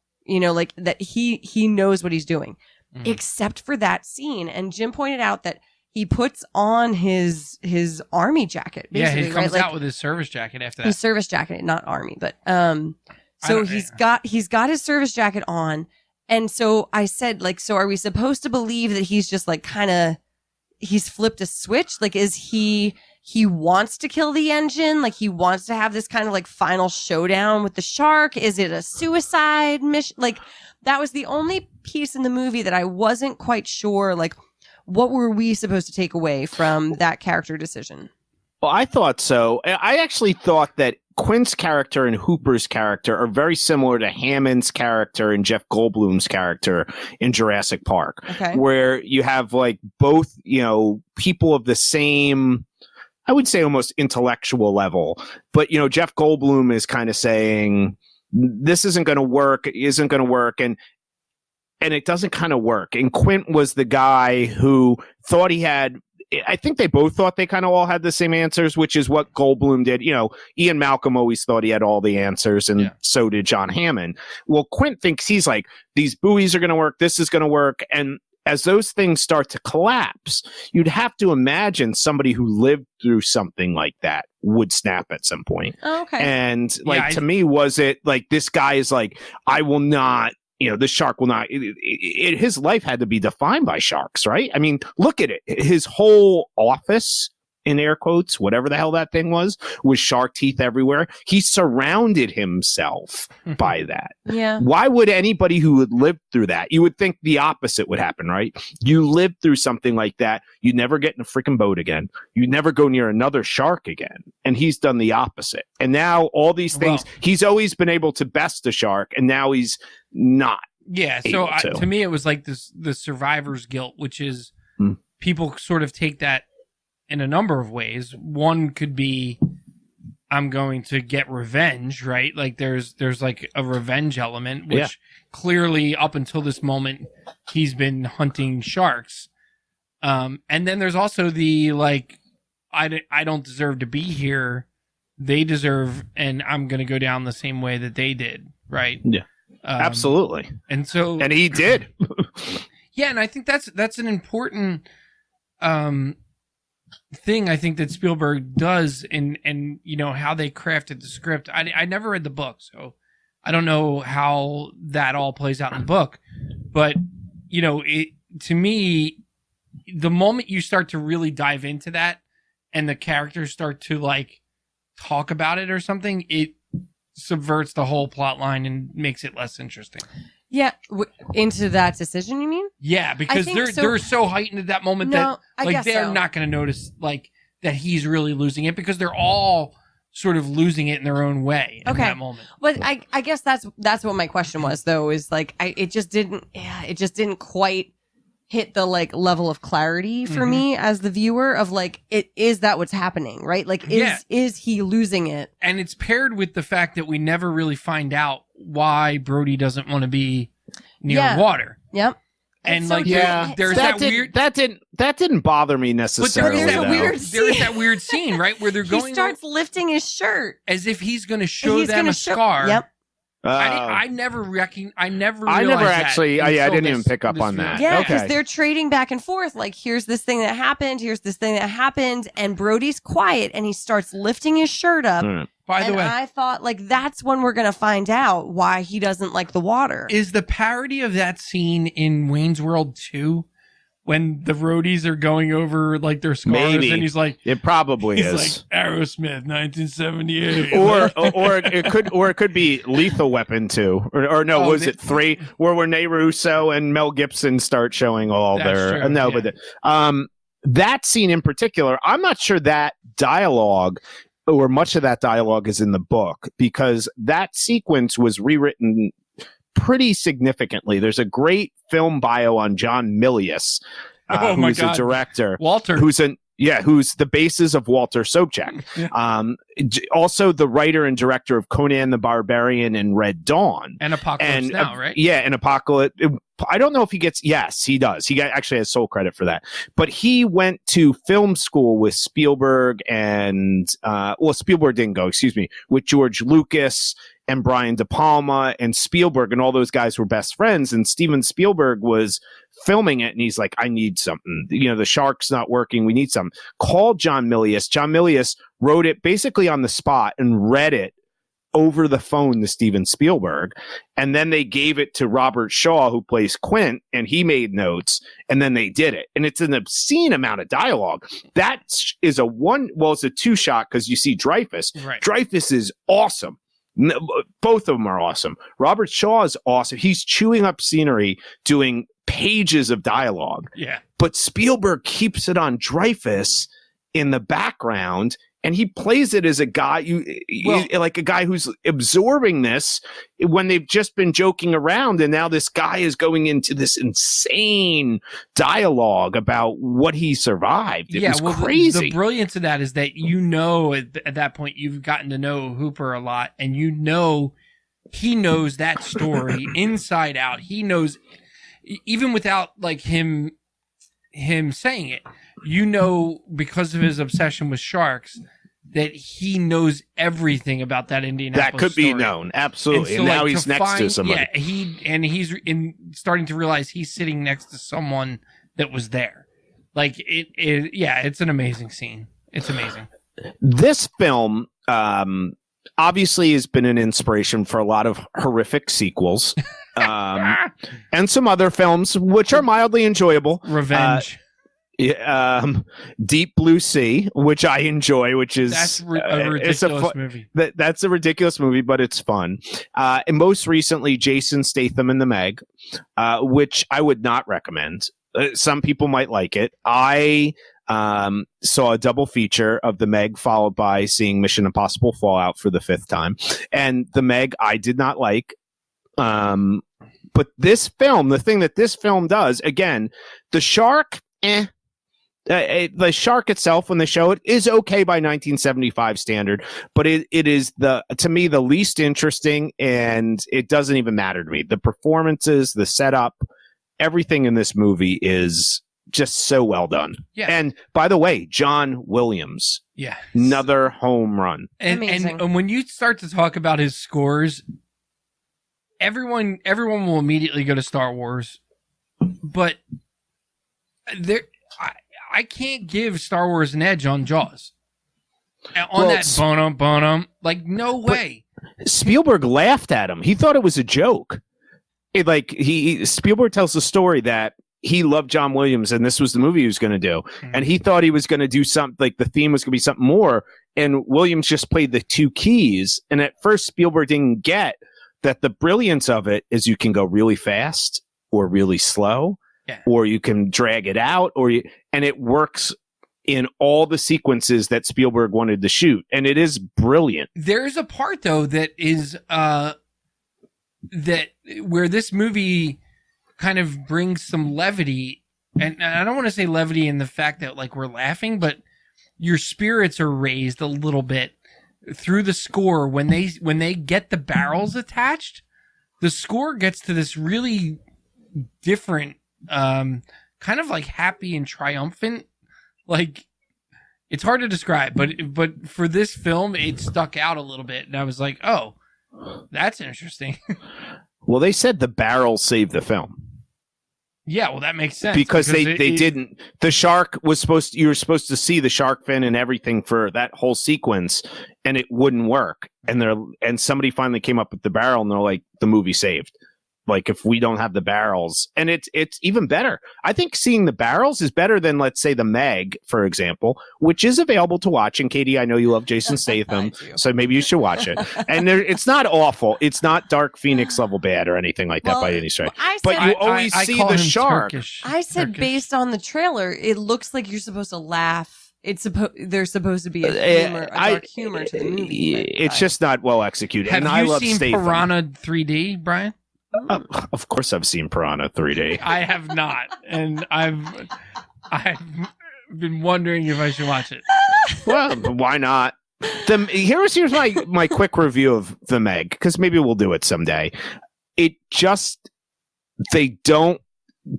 that he knows what he's doing, except for that scene. And Jim pointed out that he puts on his army jacket. Basically, he comes right? out with his service jacket after that. His service jacket, not army, but so he's got his service jacket on, and so I said, so are we supposed to believe that he's just he's flipped a switch? Is he wants to kill the engine? He wants to have this kind of final showdown with the shark? Is it a suicide mission? That was the only piece in the movie that I wasn't quite sure, what were we supposed to take away from that character decision? Well, I thought so. I actually thought that Quint's character and Hooper's character are very similar to Hammond's character and Jeff Goldblum's character in Jurassic Park, Okay. where you have like both, people of the same, I would say almost intellectual level. But, Jeff Goldblum is kind of saying, this isn't going to work, it isn't going to work. And it doesn't kind of work. And Quint was the guy who thought he had, I think they both thought they kind of all had the same answers, which is what Goldblum did. Ian Malcolm always thought he had all the answers, and so did John Hammond. Well, Quint thinks he's like, these buoys are going to work, this is going to work. And as those things start to collapse, you'd have to imagine somebody who lived through something like that would snap at some point. Oh, okay. And to me, was it like, this guy is like, I will not, the shark will not, his life had to be defined by sharks, right? I mean, look at it. His whole office, in air quotes, whatever the hell that thing was shark teeth everywhere. He surrounded himself by that. Yeah. Why would anybody who had lived through that, you would think the opposite would happen, right? You lived through something like that, you never get in a freaking boat again. You never go near another shark again. And he's done the opposite. And now all these things, he's always been able to best a shark, and now he's not. Yeah, so to me, it was like the survivor's guilt, which is people sort of take that in a number of ways. One could be, I'm going to get revenge, right? Like there's like a revenge element, which clearly up until this moment, he's been hunting sharks. And then there's also the, like, I don't deserve to be here. They deserve, and I'm going to go down the same way that they did, right? Yeah. Absolutely. And he did. Yeah, and I think that's an important thing I think that Spielberg does, and how they crafted the script. I never read the book, so I don't know how that all plays out in the book. But to me, the moment you start to really dive into that and the characters start to like talk about it or something, it subverts the whole plot line and makes it less interesting. Yeah, into that decision, you mean? Yeah, because they're so heightened at that moment that like they're not going to notice like that he's really losing it, because they're all sort of losing it in their own way in that moment. But I guess that's what my question was, though, is like it just didn't quite hit the like level of clarity for me as the viewer of like, is that what's happening, right? Like, is he losing it? And it's paired with the fact that we never really find out why Brody doesn't want to be near water. Yep. And so like, there's that weird. That didn't bother me necessarily. But there is that weird scene, right, where they're going. He starts lifting his shirt as if he's going to show them a scar. Yep. I never realized I didn't even pick up on that. Yeah, because they're trading back and forth. Like, here's this thing that happened. Here's this thing that happened. And Brody's quiet, and he starts lifting his shirt up. By the way, I thought, like, that's when we're going to find out why he doesn't like the water. Is the parody of that scene in Wayne's World 2 when the roadies are going over like their scars? Maybe. And he's like, it probably he's is like Aerosmith 1978, or it could be Lethal Weapon 2 or no, was it 3 where Rene Russo and Mel Gibson start showing all their that scene in particular. I'm not sure that dialogue or much of that dialogue is in the book, because that sequence was rewritten pretty significantly. There's a great film bio on John Milius, who's a director, Walter, who's the basis of Walter Sobchak. Also the writer and director of Conan the Barbarian and Red Dawn and Apocalypse Now, right? Yeah, and Apocalypse. I don't know if he gets. Yes, he does. He actually has sole credit for that. But he went to film school with Spielberg and Spielberg didn't go. Excuse me, with George Lucas and Brian De Palma and Spielberg, and all those guys were best friends. And Steven Spielberg was filming it, and he's like, I need something. The shark's not working. We need something. Called John Milius. John Milius wrote it basically on the spot and read it over the phone to Steven Spielberg. And then they gave it to Robert Shaw, who plays Quint, and he made notes, and then they did it. And it's an obscene amount of dialogue. That is it's a 2-shot because you see Dreyfuss. Right. Dreyfuss is awesome. Both of them are awesome. Robert Shaw is awesome. He's chewing up scenery, doing pages of dialogue. Yeah. but Spielberg keeps it on Dreyfus in the background, and he plays it as a guy like a guy who's absorbing this when they've just been joking around, and now this guy is going into this insane dialogue about what he survived. It was crazy. The brilliance of that is that at that point you've gotten to know Hooper a lot, and he knows that story inside out. He knows, even without like him saying it, because of his obsession with sharks, that he knows everything about that Indianapolis that could story. be known, absolutely. And, so, now he's next to somebody. Yeah, he's starting to realize he's sitting next to someone that was there. Like it's an amazing scene. It's amazing. This film obviously has been an inspiration for a lot of horrific sequels, and some other films which are mildly enjoyable. Revenge. Deep Blue Sea, which I enjoy, which is that's a ridiculous movie. That's a ridiculous movie, but it's fun. And most recently, Jason Statham in The Meg, which I would not recommend. Some people might like it. I saw a double feature of The Meg, followed by seeing Mission Impossible Fallout for the 5th time, and The Meg I did not like. But this film, the thing that this film does, again, the shark, the shark itself, when they show it, is okay by 1975 standard, but it is to me the least interesting, and it doesn't even matter to me. The performances, the setup, everything in this movie is just so well done. Yeah. And by the way, John Williams, another home run. And when you start to talk about his scores, everyone will immediately go to Star Wars, but I can't give Star Wars an edge on Jaws. That bonum, like, no way. Spielberg laughed at him. He thought it was a joke. Spielberg tells the story that he loved John Williams and this was the movie he was going to do. Mm-hmm. And he thought he was going to do something, like the theme was going to be something more. And Williams just played the 2 keys. And at first Spielberg didn't get that the brilliance of it is you can go really fast or really slow. Or you can drag it out, and it works in all the sequences that Spielberg wanted to shoot, and it is brilliant. There's a part though that is where this movie kind of brings some levity, and I don't want to say levity in the fact that like we're laughing, but your spirits are raised a little bit through the score when they get the barrels attached. The score gets to this really different. Kind of like happy and triumphant, like it's hard to describe, but for this film it stuck out a little bit, and I was like, oh, that's interesting. Well, they said the barrels saved the film. Yeah, well, that makes sense because they didn't. The shark was you were supposed to see the shark fin and everything for that whole sequence, and it wouldn't work. And somebody finally came up with the barrel, and they're like, the movie saved. Like if we don't have the barrels, and it's even better. I think seeing the barrels is better than, let's say, The Meg, for example, which is available to watch. And Katie, I know you love Jason Statham, so maybe you should watch it. And it's not awful. It's not Dark Phoenix level bad or anything like that by any stretch. But you always see the shark. I said based on the trailer, it looks like you're supposed to laugh. There's supposed to be a dark humor to the movie. It's just not well executed. Have and you I love seen Statham. Piranha 3D, Brian? Of course, I've seen Piranha 3D. I have not, and I've been wondering if I should watch it. Well, why not? Here's my quick review of The Meg, because maybe we'll do it someday. They don't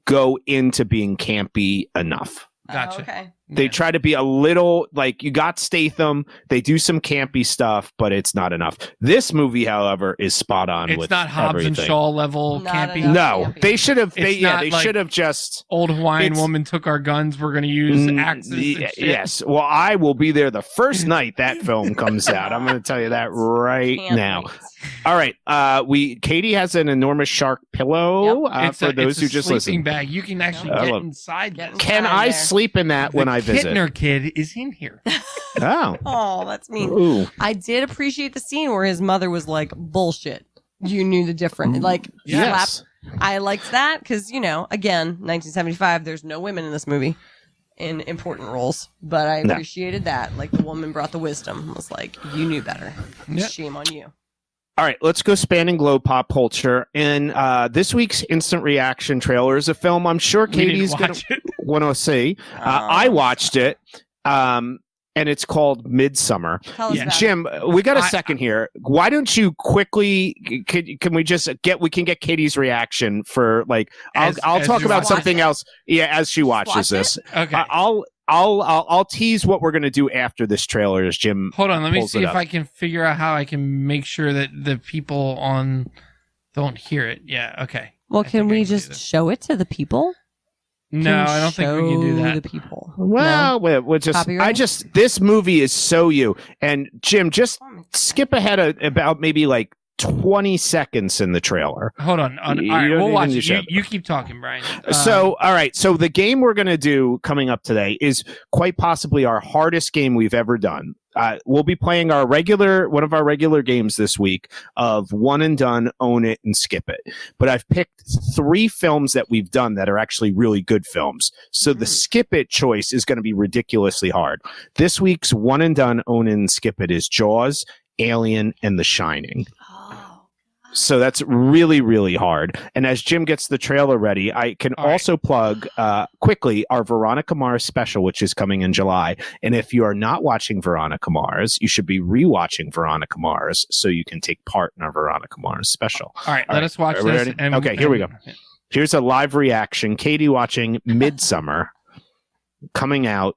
go into being campy enough. Gotcha. Oh, okay. They try to be a little, like, you got Statham, they do some campy stuff, but it's not enough. This movie, however, is spot on. It's with not Hobbs everything. and Shaw level campy. No, campy. They should have. They like should have just. Old Hawaiian woman took our guns. We're going to use axes. And shit. Yes. Well, I will be there the first night that film comes out. I'm going to tell you that right now. Wait. All right. Katie has an enormous shark pillow. For those who just listen, bag. You can actually get inside. Can I sleep in that when I visit? Kittner kid is in here. Oh. Oh, that's mean. Ooh. I did appreciate the scene where his mother was like, bullshit. you knew the difference. Like, Yes. I liked that because, again, 1975, there's no women in this movie in important roles. But I No. appreciated that. Like, the woman brought the wisdom. It was like, you knew better. Yeah. Shame on you. All right, let's go spanning globe pop culture. And this week's instant reaction trailer is a film I'm sure We didn't Katie's going watch to it. want to see. I watched it, and it's called Midsummer. Tell us Yeah. about it. Jim, we got a second here. Why don't you quickly? Can we just get? We can get Katie's reaction for like. I'll As talk you about watch something it. else. Yeah, as she watches watch this. Okay. I'll tease what we're going to do after this trailer as Jim. Hold on. Let me pulls see it if up. I can figure out how I can make sure that the people on don't hear it. Yeah. Okay. Well, I can think I we can do just this. show it to the people? No, I don't think we can do Show that. the people. Well, we'll just. Copyright? This movie is so you. And Jim, just skip ahead about maybe like 20 seconds in the trailer. Hold on. All You right, don't we'll even watch need it. to show You keep talking, Brian. So, all right. So the game we're going to do coming up today is quite possibly our hardest game we've ever done. We'll be playing one of our regular games this week of one and done, own it, and skip it. But I've picked 3 films that we've done that are actually really good films. So the skip it choice is going to be ridiculously hard. This week's one and done, own it, and skip it is Jaws, Alien, and The Shining. So that's really, really hard. And as Jim gets the trailer ready, I can All right. also plug quickly our Veronica Mars special, which is coming in July. And if you are not watching Veronica Mars, you should be rewatching Veronica Mars so you can take part in our Veronica Mars special. All right, let us watch Are we this. ready? Okay, here we go. Here's a live reaction. Katie watching Midsummer coming out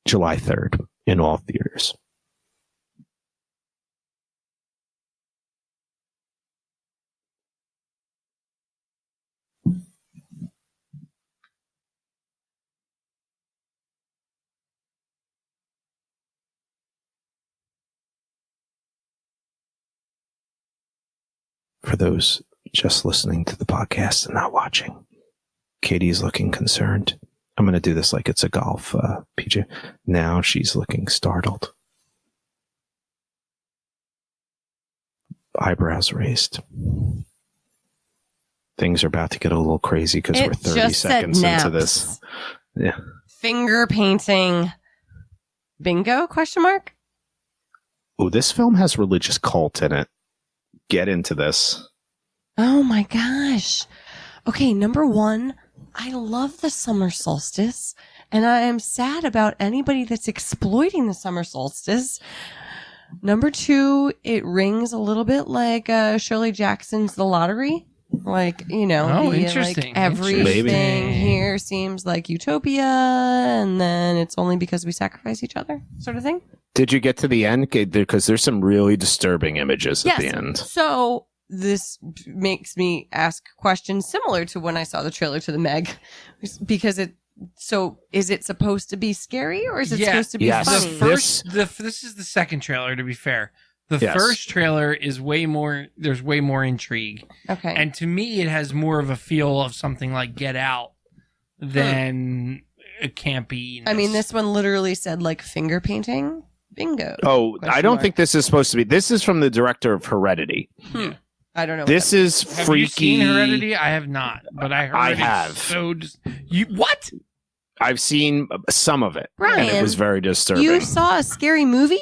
July 3rd in all theaters. For those just listening to the podcast and not watching, Katie's looking concerned. I'm going to do this like it's a golf PJ. Now she's looking startled. Eyebrows raised. Things are about to get a little crazy because It we're 30 just said seconds into naps. this. Yeah. Finger painting. Bingo? Question mark? Oh, this film has religious cult in it. Get into this. Oh my gosh. Okay, number 1, I love the summer solstice, and I am sad about anybody that's exploiting the summer solstice. Number 2, it rings a little bit like Shirley Jackson's The Lottery. Like, interesting. Like everything Interesting. here seems like utopia, and then it's only because we sacrifice each other, sort of thing. Did you get to the end? Because there's some really disturbing images at the end. So this makes me ask questions similar to when I saw the trailer to the Meg, because is it supposed to be scary or is it supposed to be Yes. funny? This is the second trailer, to be fair. The Yes. first trailer is there's way more intrigue. Okay. And to me, it has more of a feel of something like Get Out than a campy. I mean, this one literally said like finger painting. Bingo. Oh, Question I don't mark. think this is supposed to be. This is from the director of Heredity. I don't know. This is Have freaky. you seen Heredity? I have not, but I heard I it's have. so you what? I've seen some of it, and it Brian, was very disturbing. you saw a scary movie?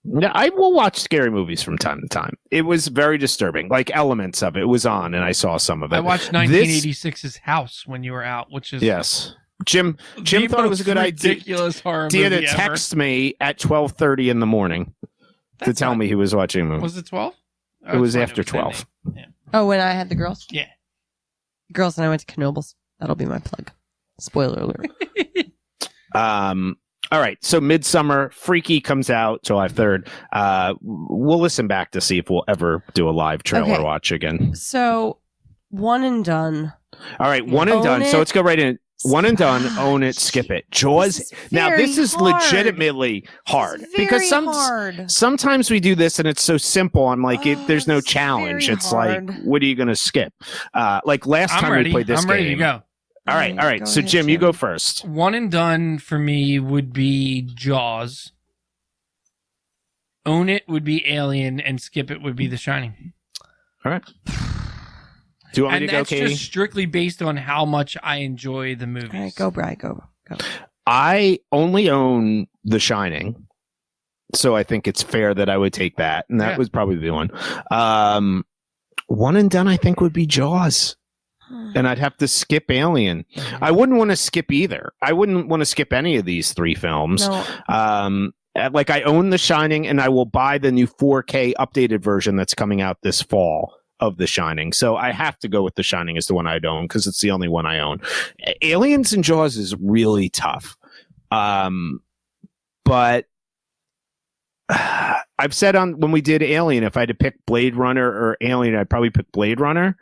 Yeah, I will watch scary movies from time to time. It was very disturbing. Like elements of it was on, and I saw some of it. I watched 1986's House when you were out, which is Yes, Jim the thought it was a most good ridiculous horror idea to movie ever. text me at 12:30 in the morning to That's tell not- me he was watching a movie. Was it 12? It was after 12. Oh, when I had the girls? Yeah. Girls and I went to Knoebels. That'll be my plug. Spoiler alert. All right, so Midsummer, Freaky comes out July 3rd. We'll listen back to see if we'll ever do a live trailer Okay. watch again. So, one and done. All right, one and Own done. it. So let's go right in. One and done, Ah, own it, skip it. Jaws. This is Now, very this is hard. legitimately hard It's because very hard. sometimes we do this and it's so simple. I'm like, Oh, there's no it's challenge. very It's hard. like, what are you going to skip? Like last I'm time ready. we played this I'm game. ready to go. All right. Go So, ahead, Jim, you go first. One and done for me would be Jaws. Own it would be Alien, and skip it would be The Shining. All right. Do you want me And to go, that's Katie? just strictly based on how much I enjoy the movies. All right, go, Bri, go. I only own The Shining, so I think it's fair that I would take that, and that Yeah. was probably the one. One and done, I think, would be Jaws, and I'd have to skip Alien. I wouldn't want to skip either. I wouldn't want to skip any of these three films. No. Like I own The Shining, and I will buy the new 4K updated version that's coming out this fall of The Shining. So I have to go with The Shining as the one I'd own because it's the only one I own. Aliens and Jaws is really tough. But I've said when we did Alien, if I had to pick Blade Runner or Alien, I'd probably pick Blade Runner.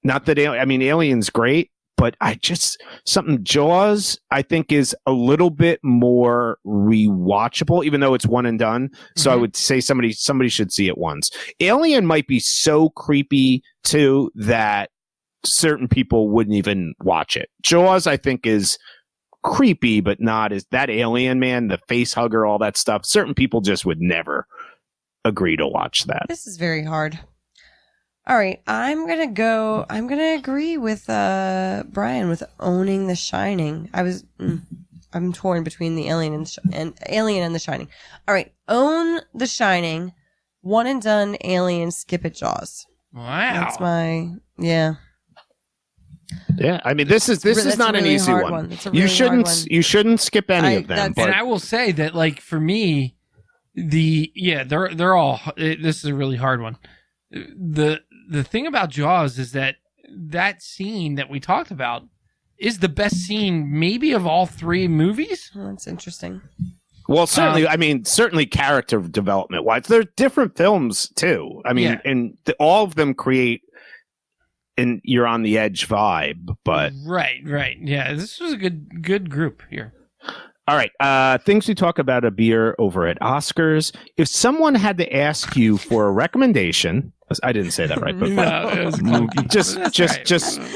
Not that Alien's great, but Jaws, I think, is a little bit more rewatchable, even though it's one and done. So I would say somebody should see it once. Alien might be so creepy too that certain people wouldn't even watch it. Jaws, I think, is creepy, but not as that alien man, the face hugger, all that stuff. Certain people just would never agree to watch that. This is very hard. All right, I'm gonna agree with Brian with owning The Shining. I'm torn between the Alien and Alien and The Shining. All right, own The Shining, one and done Alien, skip it Jaws. Wow. That's my yeah. Yeah, I mean this is not an easy one. It's a really hard one. You shouldn't skip any of them. And I will say that, like, for me, they're all. This is a really hard one. The thing about Jaws is that scene that we talked about is the best scene maybe of all three movies. Oh, that's interesting. Well, certainly, certainly character development wise, they're different films too. I mean, and all of them create and you're on the edge vibe, but right. Yeah, this was a good group here. All right. Things we talk about a beer over at Oscars. If someone had to ask you for a recommendation, I didn't say that right, but No, it was clunky.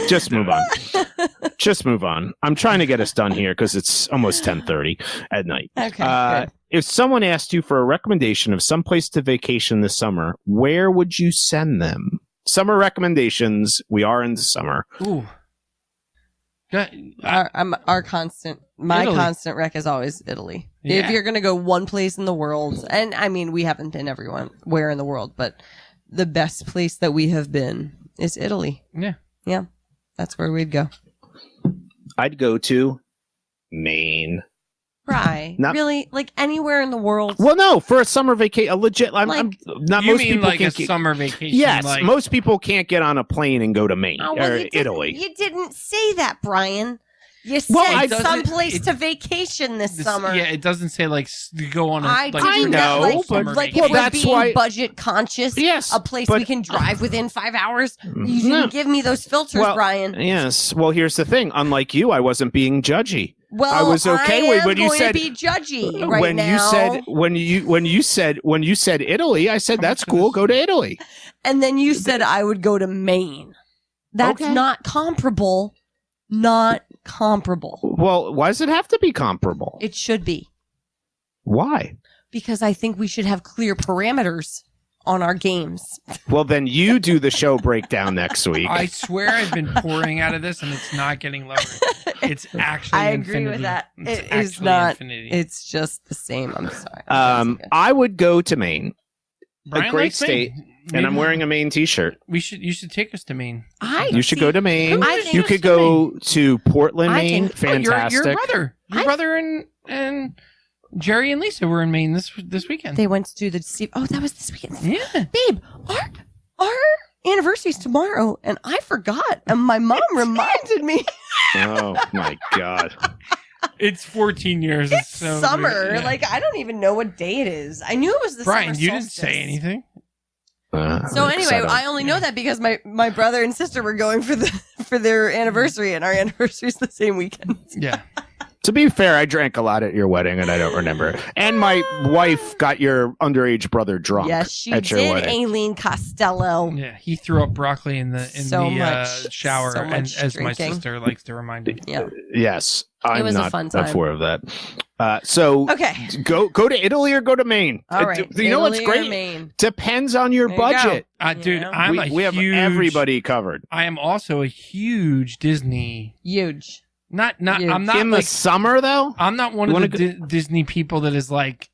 just move on. Just move on. I'm trying to get us done here because it's almost 10:30 at night. Okay. Good. If someone asked you for a recommendation of some place to vacation this summer, where would you send them? Summer recommendations. We are in the summer. Ooh. My constant rec is always Italy. Yeah. If you're gonna go one place in the world, and I mean we haven't been where in the world, but the best place that we have been is Italy. Yeah, that's where we'd go. I'd go to Maine. Right? Really? Like anywhere in the world? Well, no, for a summer vacation, a legit. I'm not. You most mean people like a can't get, summer vacation? Yes, like, most people can't get on a plane and go to Maine or you Italy. You didn't say that, Brian. You said Well, someplace to vacation this summer. Yeah, it doesn't say like you go on. I like, know, summer like vacation. if we're being budget conscious, Yes, a place but- we can drive within 5 hours. You didn't give me those filters, Brian. Yes. Well, here's the thing. Unlike you, I wasn't being judgy. Well, I was okay I with am when you going said to be judgy right when now. you said Italy. I said that's cool. Go to Italy. And then you said I would go to Maine. That's not comparable. Not comparable. Well, why does it have to be comparable? It should be. Why? Because I think we should have clear parameters on our games. Well, then you do the show breakdown next week. I swear I've been pouring out of this and it's not getting lower. It's actually I agree infinity. with that. It's It is actually not. infinity. It's just the same. I'm sorry. I would go to Maine. Brian a great likes state. Maine. And I'm wearing a Maine t-shirt. You should take us to Maine. You should go to Maine. I think You could go to Portland, I Maine. think- Fantastic. Your brother and Jerry and Lisa were in Maine this weekend. They went to do the Steve. Oh, that was this weekend. Yeah. Babe, our anniversary's tomorrow, and I forgot, and my mom reminded me. Oh my God. It's 14 years. It's so summer. weird. Yeah. Like I don't even know what day it is. I knew it was the Brian, summer you didn't solstice. say anything. So anyway, I only know that because my brother and sister were going for their anniversary, and our anniversary's the same weekend. Yeah. To be fair, I drank a lot at your wedding, and I don't remember. And my wife got your underage brother drunk. Yes, she at your did, wedding. Aileen Costello. Yeah, he threw up broccoli in the shower, so and much as my drinking. sister likes to remind me. Yeah. Yes, I'm was a not fun time. for that. So Okay. go to Italy or go to Maine. All right. You know what's Italy or great? Maine? Depends on your There you go. budget. Dude, Yeah. I'm We have everybody covered. I am also a huge Disney. Huge. Not. Huge. I'm not In like. the summer, though. I'm not one You of wanna the Disney people that is like,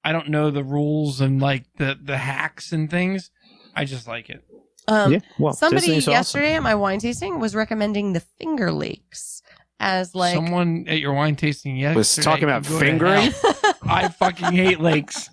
I don't know the rules and like the hacks and things. I just like it. Well, Somebody Disney's awesome. yesterday at my wine tasting was recommending the Finger Lakes as like Someone at your wine tasting yesterday was talking about can go to fingering. hell. I fucking hate lakes.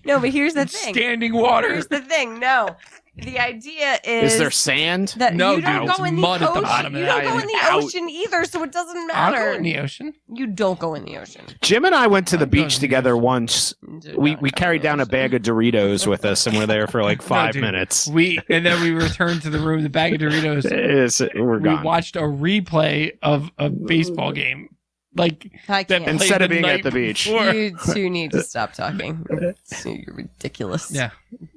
No, but here's the thing. Standing water. Here's the thing. No, the idea is Is there sand? that No, you don't dude, go it's in the mud at the ocean. bottom of You that. don't go I in the am out. ocean either, so it doesn't I'll matter. go in the ocean. You don't go in the ocean. Jim and I went to the I'm going beach to together the once. Do We not we go carried in the down a ocean. bag of Doritos with us, and we're there for like 5 dude. minutes. And then we returned to the room, the bag of Doritos. We're We gone. watched a replay of a baseball game. Like I that can't. Instead of played being the at the night beach. before. You two need to stop talking. You're ridiculous. Yeah.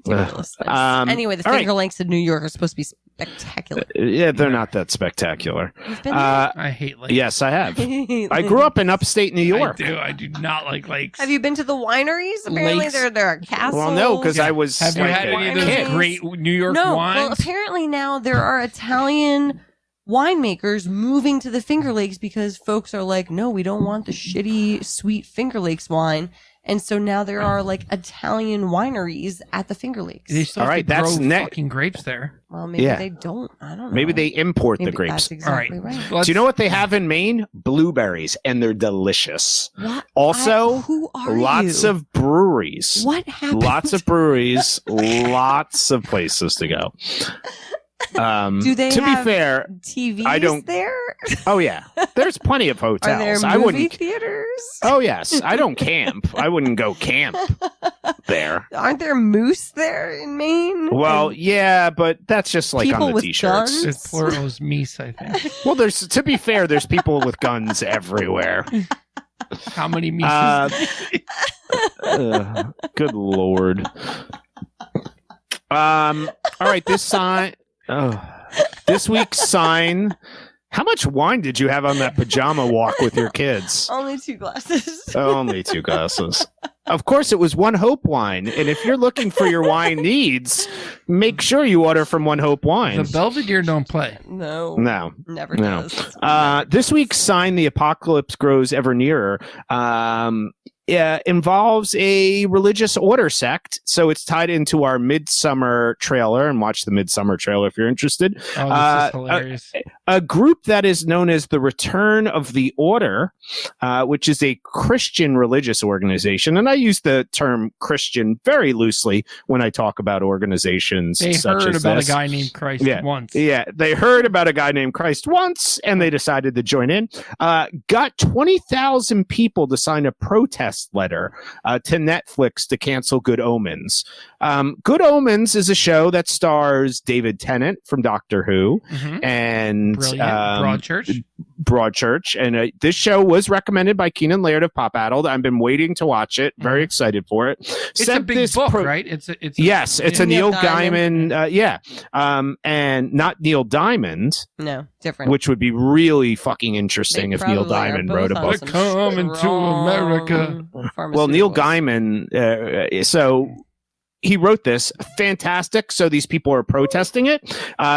Ridiculous. Anyway, the all right. Finger Lakes in New York are supposed to be spectacular. Yeah, they're not that spectacular. You've been I hate lakes. Yes, I have. there? I grew up in upstate New York. I do not like lakes. Have you been to the wineries? Apparently, Lakes? there are castles. Well, no, because I was Have you like had a any of those kid. great New York No, wines? well, apparently now there are Italian winemakers moving to the Finger Lakes because folks are like, no, we don't want the shitty, sweet Finger Lakes wine. And so now there are like Italian wineries at the Finger Lakes. They still All have right, to grow that's fucking grapes there. Well, maybe Yeah. they don't. I don't know. Maybe they import Maybe the grapes. That's exactly All right. Do you know what they have in Maine? Blueberries, and they're delicious. What? Also, who are lots you? of breweries. What happened? Lots of breweries, lots of places to go. Do they to have be fair, TVs I don't- there? oh yeah, there's plenty of Are there hotels. movie I wouldn't. theaters? Oh yes, I don't camp. I wouldn't go camp there. Aren't there moose there in Maine? Well, And yeah, but that's just like people on the with t-shirts. guns? It's plural is meese, I think. Well, there's to be fair, there's people with guns everywhere. How many meeses? Good lord. All right, this sign. Oh, this week's sign. How much wine did you have on that pajama walk with your kids? Only 2 glasses. Only 2 glasses. Of course, it was One Hope wine. And if you're looking for your wine needs, make sure you order from One Hope The Wines. Belvedere don't play. No. No. Never No. does. This week's sign, The Apocalypse Grows Ever Nearer, involves a religious order sect. So it's tied into our Midsummer trailer, and watch the Midsummer trailer if you're interested. Oh, this is hilarious. A group that is known as the Return of the Order, which is a Christian religious organization. And I use the term Christian very loosely when I talk about organizations They such heard as about this. a guy named Christ once. Yeah, they heard about a guy named Christ once, and they decided to join in. Got 20,000 people to sign a protest letter to Netflix to cancel Good Omens. Good Omens is a show that stars David Tennant from Doctor Who Mhm. and Brilliant. Broadchurch. Broadchurch. And this show was recommended by Keenan Laird of Pop Addled. I've been waiting to watch it. Very excited for it. It's a big book, right? It's a Yes, it's a Neil Neil Gaiman. And not Neil Diamond, No, different. which would be really fucking interesting They if Neil probably are Diamond both wrote a on book. some Coming to strong America. Well, Neil pharmaceuticals. Gaiman, so he wrote this. Fantastic. So these people are protesting it.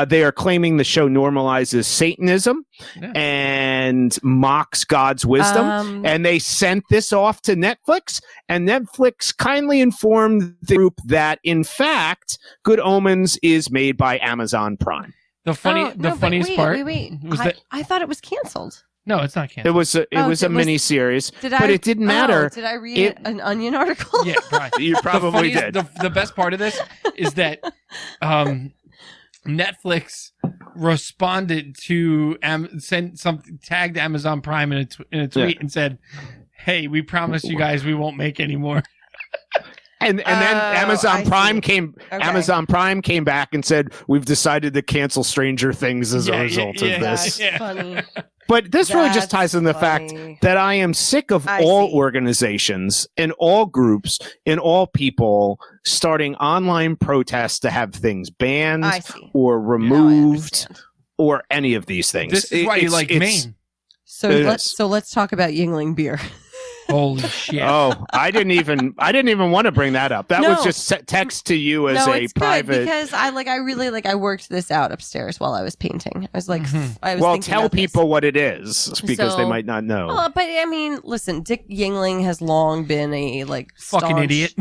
They are claiming the show normalizes Satanism Yeah. and mocks God's wisdom. And they sent this off to Netflix, and Netflix kindly informed the group that, in fact, Good Omens is made by Amazon Prime. The funniest part Wait. was that I thought it was canceled. no, it's not It canceled. was a mini series, but it didn't matter. Did I read an Onion article? Yeah, right. You probably the did. The best part of this is that Netflix responded to tagged Amazon Prime in a tweet and said, "Hey, we promise you guys we won't make any more." And then Amazon I Prime see. came. Okay. Amazon Prime came back and said, "We've decided to cancel Stranger Things as a Yeah, result yeah, of this." That's funny. But this really just That's ties in the funny. fact that I am sick of I all see. organizations and all groups and all people starting online protests to have things banned I see. or Now I removed understand. or any of these things. This is why you like Maine. So It let's is. talk about Yingling beer. Holy shit. Oh, I didn't even want to bring that up. That was just text to you as no, a it's private. good because I worked this out upstairs while I was painting. I was like, Mhm. I was Well, thinking tell about this. people what it is because they So- might not know. But I mean, listen, Dick Yingling has long been a Fucking staunch, idiot.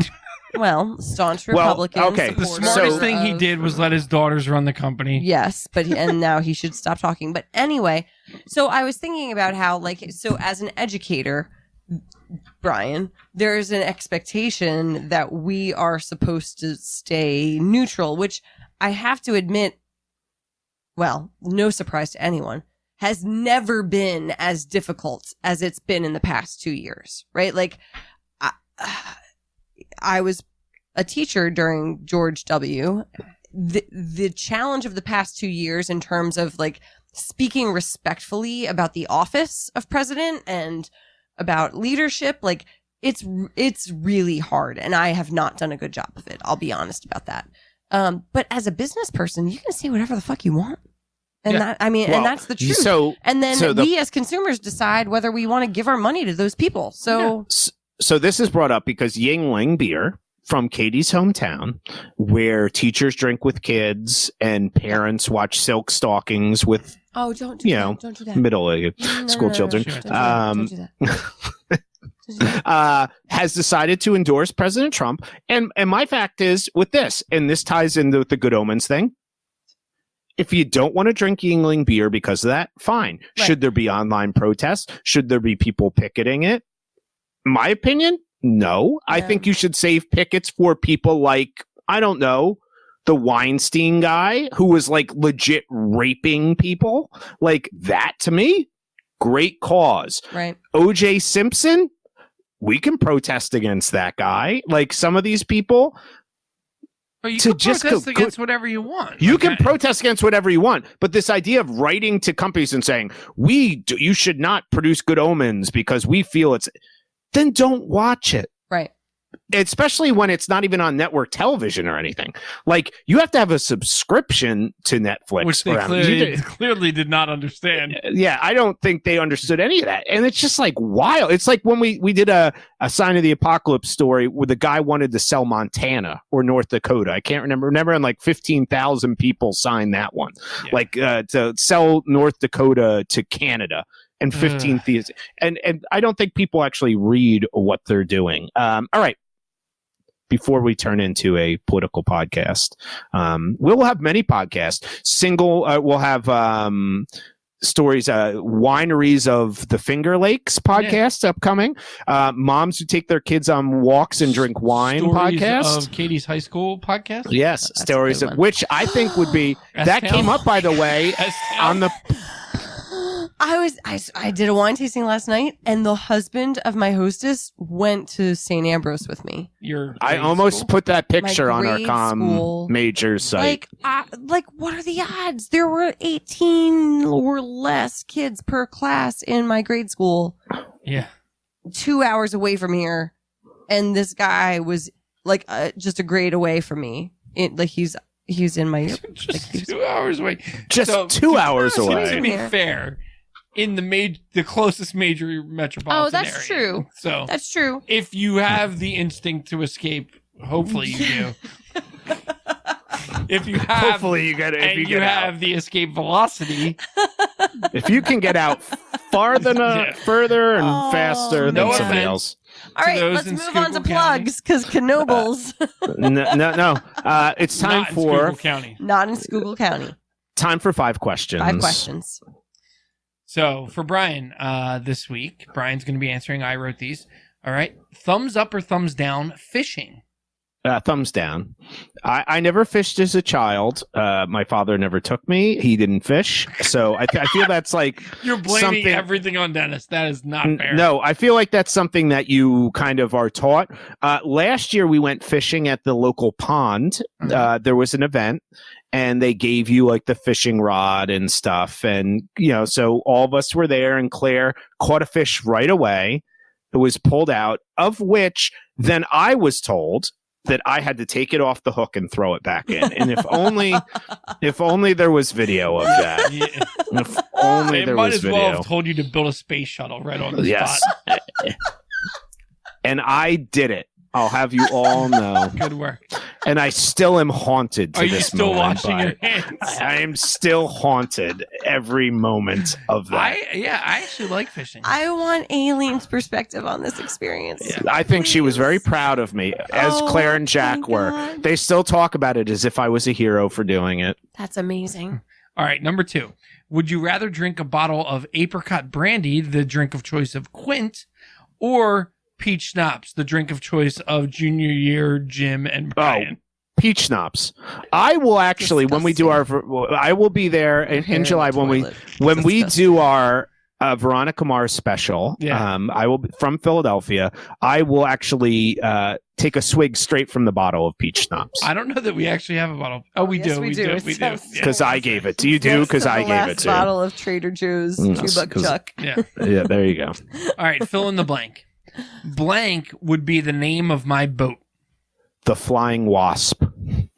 staunch Well, Republican. okay, The supporter smartest thing he of- did was let his daughters run the company. Yes, and now he should stop talking. But anyway, so I was thinking about how, so as an educator, Brian, there's an expectation that we are supposed to stay neutral, which I have to admit, well, no surprise to anyone, has never been as difficult as it's been in the past 2 years, right? Like, I was a teacher during George W. The challenge of the past 2 years in terms of speaking respectfully about the office of president and about leadership, it's really hard, and I have not done a good job of it. I'll be honest about that. But as a business person, you can say whatever the fuck you want, and Yeah. and that's the truth. So, and then so we as consumers decide whether we want to give our money to those people. So so this is brought up because Yingling beer from Katie's hometown, where teachers drink with kids and parents watch silk stockings with don't do that. Don't do that. middle No, school no, children. Don't do that. Don't do that. Don't do that. Has decided to endorse President Trump. And my fact is with this, and this ties into with the Good Omens thing. If you don't want to drink Yingling beer because of that, fine. Right. Should there be online protests? Should there be people picketing it? My opinion, no. I Yeah. think you should save pickets for people like, I don't know, the Weinstein guy who was legit raping people. That to me, great cause. Right. OJ Simpson, we can protest against that guy. Some of these people, But you to can just protest go- against whatever you want. you Like, can protest against whatever you want. But this idea of writing to companies and saying, you should not produce Good Omens because we feel it's, then don't watch it. Right. Especially when it's not even on network television or anything. You have to have a subscription to Netflix. which they clearly did not understand. Yeah, I don't think they understood any of that. And it's just wild. It's like when we did a Sign of the Apocalypse story where the guy wanted to sell Montana or North Dakota. I can't remember. Remember, and 15,000 people signed that one. Yeah. To sell North Dakota to Canada. And 15 theaters. And I don't think people actually read what they're doing. All right. Before we turn into a political podcast, we'll have many podcasts. We'll have stories, wineries of the Finger Lakes podcast upcoming. Moms who take their kids on walks and drink wine Stories podcast. of Katie's high school podcast. Yes, That's a stories good of one. which I think would be that S-Town? came up, by the way, on the. I did a wine tasting last night, and the husband of my hostess went to St. Ambrose with me. I almost put that picture on our grade Comm school. major site. What are the odds? There were 18 or less kids per class in my grade school, Yeah. 2 hours away from here, and this guy was just a grade away from me. He's in my Just 2 hours away. Just So, 2 hours To away. be Yeah. fair, in the closest major metropolitan Oh, that's area. true. So That's true. if you have the instinct to escape, hopefully you do. If you have, Hopefully you get it. If and you you get out. have the escape velocity, If you can get out further Yeah. further and Oh, faster than no somebody offense. else. All To right, those let's in move on to Schuylkill County. plugs because Knobles No. It's time not in Schuylkill for County. not in Schuylkill County. 5 questions. 5 questions. So for Brian, this week, Brian's going to be answering. I wrote these. All right. Thumbs up or thumbs down fishing? Thumbs down. I never fished as a child. My father never took me. He didn't fish. So I feel that's like You're blaming something- everything on Dennis. That is not fair. No, I feel like that's something that you kind of are taught. Last year, we went fishing at the local pond. There was an event, and they gave you like the fishing rod and stuff. And, so all of us were there, and Claire caught a fish right away. It was pulled out, of which then I was told that I had to take it off the hook and throw it back in. And if only there was video of that. Yeah. If only They there might was as video. well have told you to build a space shuttle right on the Yes. spot. And I did it. I'll have you all know. Good work. And I still am haunted to Are you this still moment washing by your it. hands? I am still haunted every moment of that. I actually like fishing. I want Aileen's perspective on this experience. Yeah. I think she was very proud of me, as Oh, Claire and Jack thank were. God. They still talk about it as if I was a hero for doing it. That's amazing. All right, number 2. Would you rather drink a bottle of apricot brandy, the drink of choice of Quint, or peach schnapps, the drink of choice of junior year Jim and Brian? Peach schnapps. I will actually, when we do our, I will be there in July when we do our Veronica Mars special. Yeah. I will from Philadelphia. I will actually take a swig straight from the bottle of peach schnapps I don't know that we actually have a bottle. Oh, we yes, do. we We do. do. It We do. sounds Yeah. because I gave it to you. Do because I gave it to you. Bottle of Trader Joe's Yes, Two-Buck 'cause- Chuck. Yeah. Yeah, there you go. All right, fill in the blank. Blank would be the name of my boat. The Flying Wasp.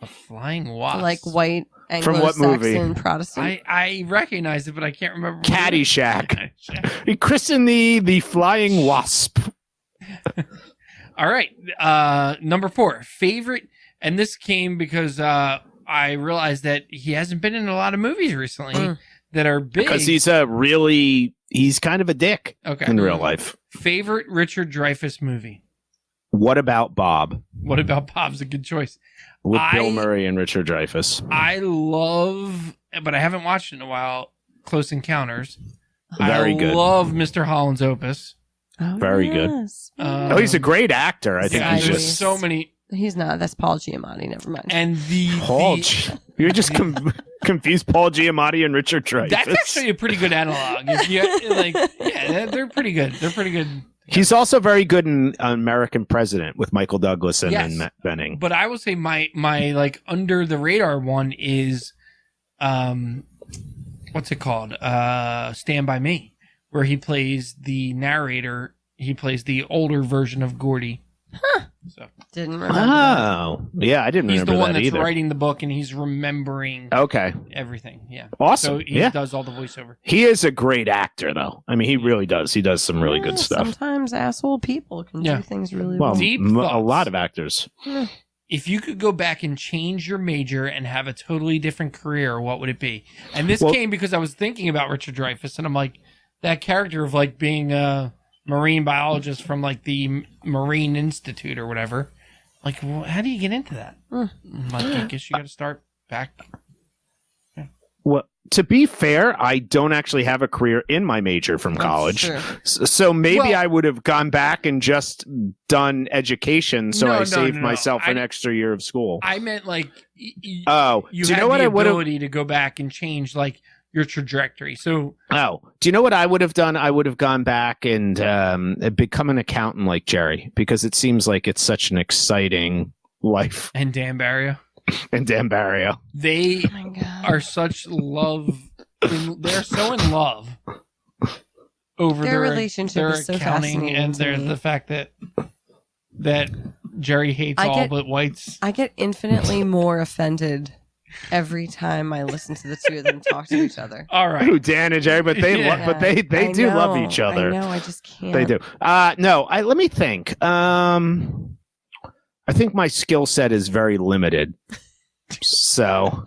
A flying wasp. Like white From what movie? Anglo-Saxon Protestant. I recognize it, but I can't remember. what it is. Caddyshack. We christen thee the Flying Wasp. All right. Number 4, favorite. And this came because I realized that he hasn't been in a lot of movies recently that are big. Because he's kind of a dick okay. in real life. Favorite Richard Dreyfuss movie. What about Bob? What about Bob's a good choice? With Bill Murray and Richard Dreyfuss. I love, but I haven't watched it in a while, Close Encounters. Very good. I love Mr. Holland's Opus. Oh, Very good. yes. Oh, he's a great actor. I think Yeah, he's there's just so many. He's not. That's Paul Giamatti. Never mind. And Paul. the You're just confused Paul Giamatti and Richard Dreyfuss. that's actually a pretty good analog. If you like, yeah, they're pretty good. They're pretty good. He's also very good in American President with Michael Douglas and Matt Benning. But I will say my like under the radar one is, what's it called? Stand By Me, where he plays the narrator. He plays the older version of Gordy. So Didn't remember. That. Oh, yeah, I didn't he's remember the one that that's either. writing the book, and he's remembering Okay, everything. Yeah, awesome. so he Yeah, does all the voiceover. he is a great actor, though. I mean, he really does. He does some really Yeah, good stuff. Sometimes asshole people can Yeah. do things really Well, well. Deep a thoughts. lot of actors. If you could go back and change your major and have a totally different career, what would it be? And this Well- came because I was thinking about Richard Dreyfuss, and I'm like, that character of like being a marine biologist from like the Marine Institute or whatever. Like, well, how do you get into that? I'm like, I guess you got to start back. Well, to be fair, I don't actually have a career in my major from college. Sure. So maybe Well- I would have gone back and just done education so No, I no, saved no. myself an I- extra year of school. I meant like Oh, you do you had know what the I would have? ability to go back and change like your trajectory. So Oh, do you know what I would have done? I would have gone back and become an accountant like Jerry because it seems like it's such an exciting life. and Dan Barrio, And Dan Barrio. they Oh my God. are such love. They're so in love over Their relationship their is so accounting fascinating and to their me. the fact that Jerry hates I all get- but whites. I get infinitely more offended every time I listen to the two of them talk to each other. All right. Who Dan and Jerry, but they Yeah. but they I do love know, each other. I know. I just can't. They do. No, let me think. I think my skill set is very limited. So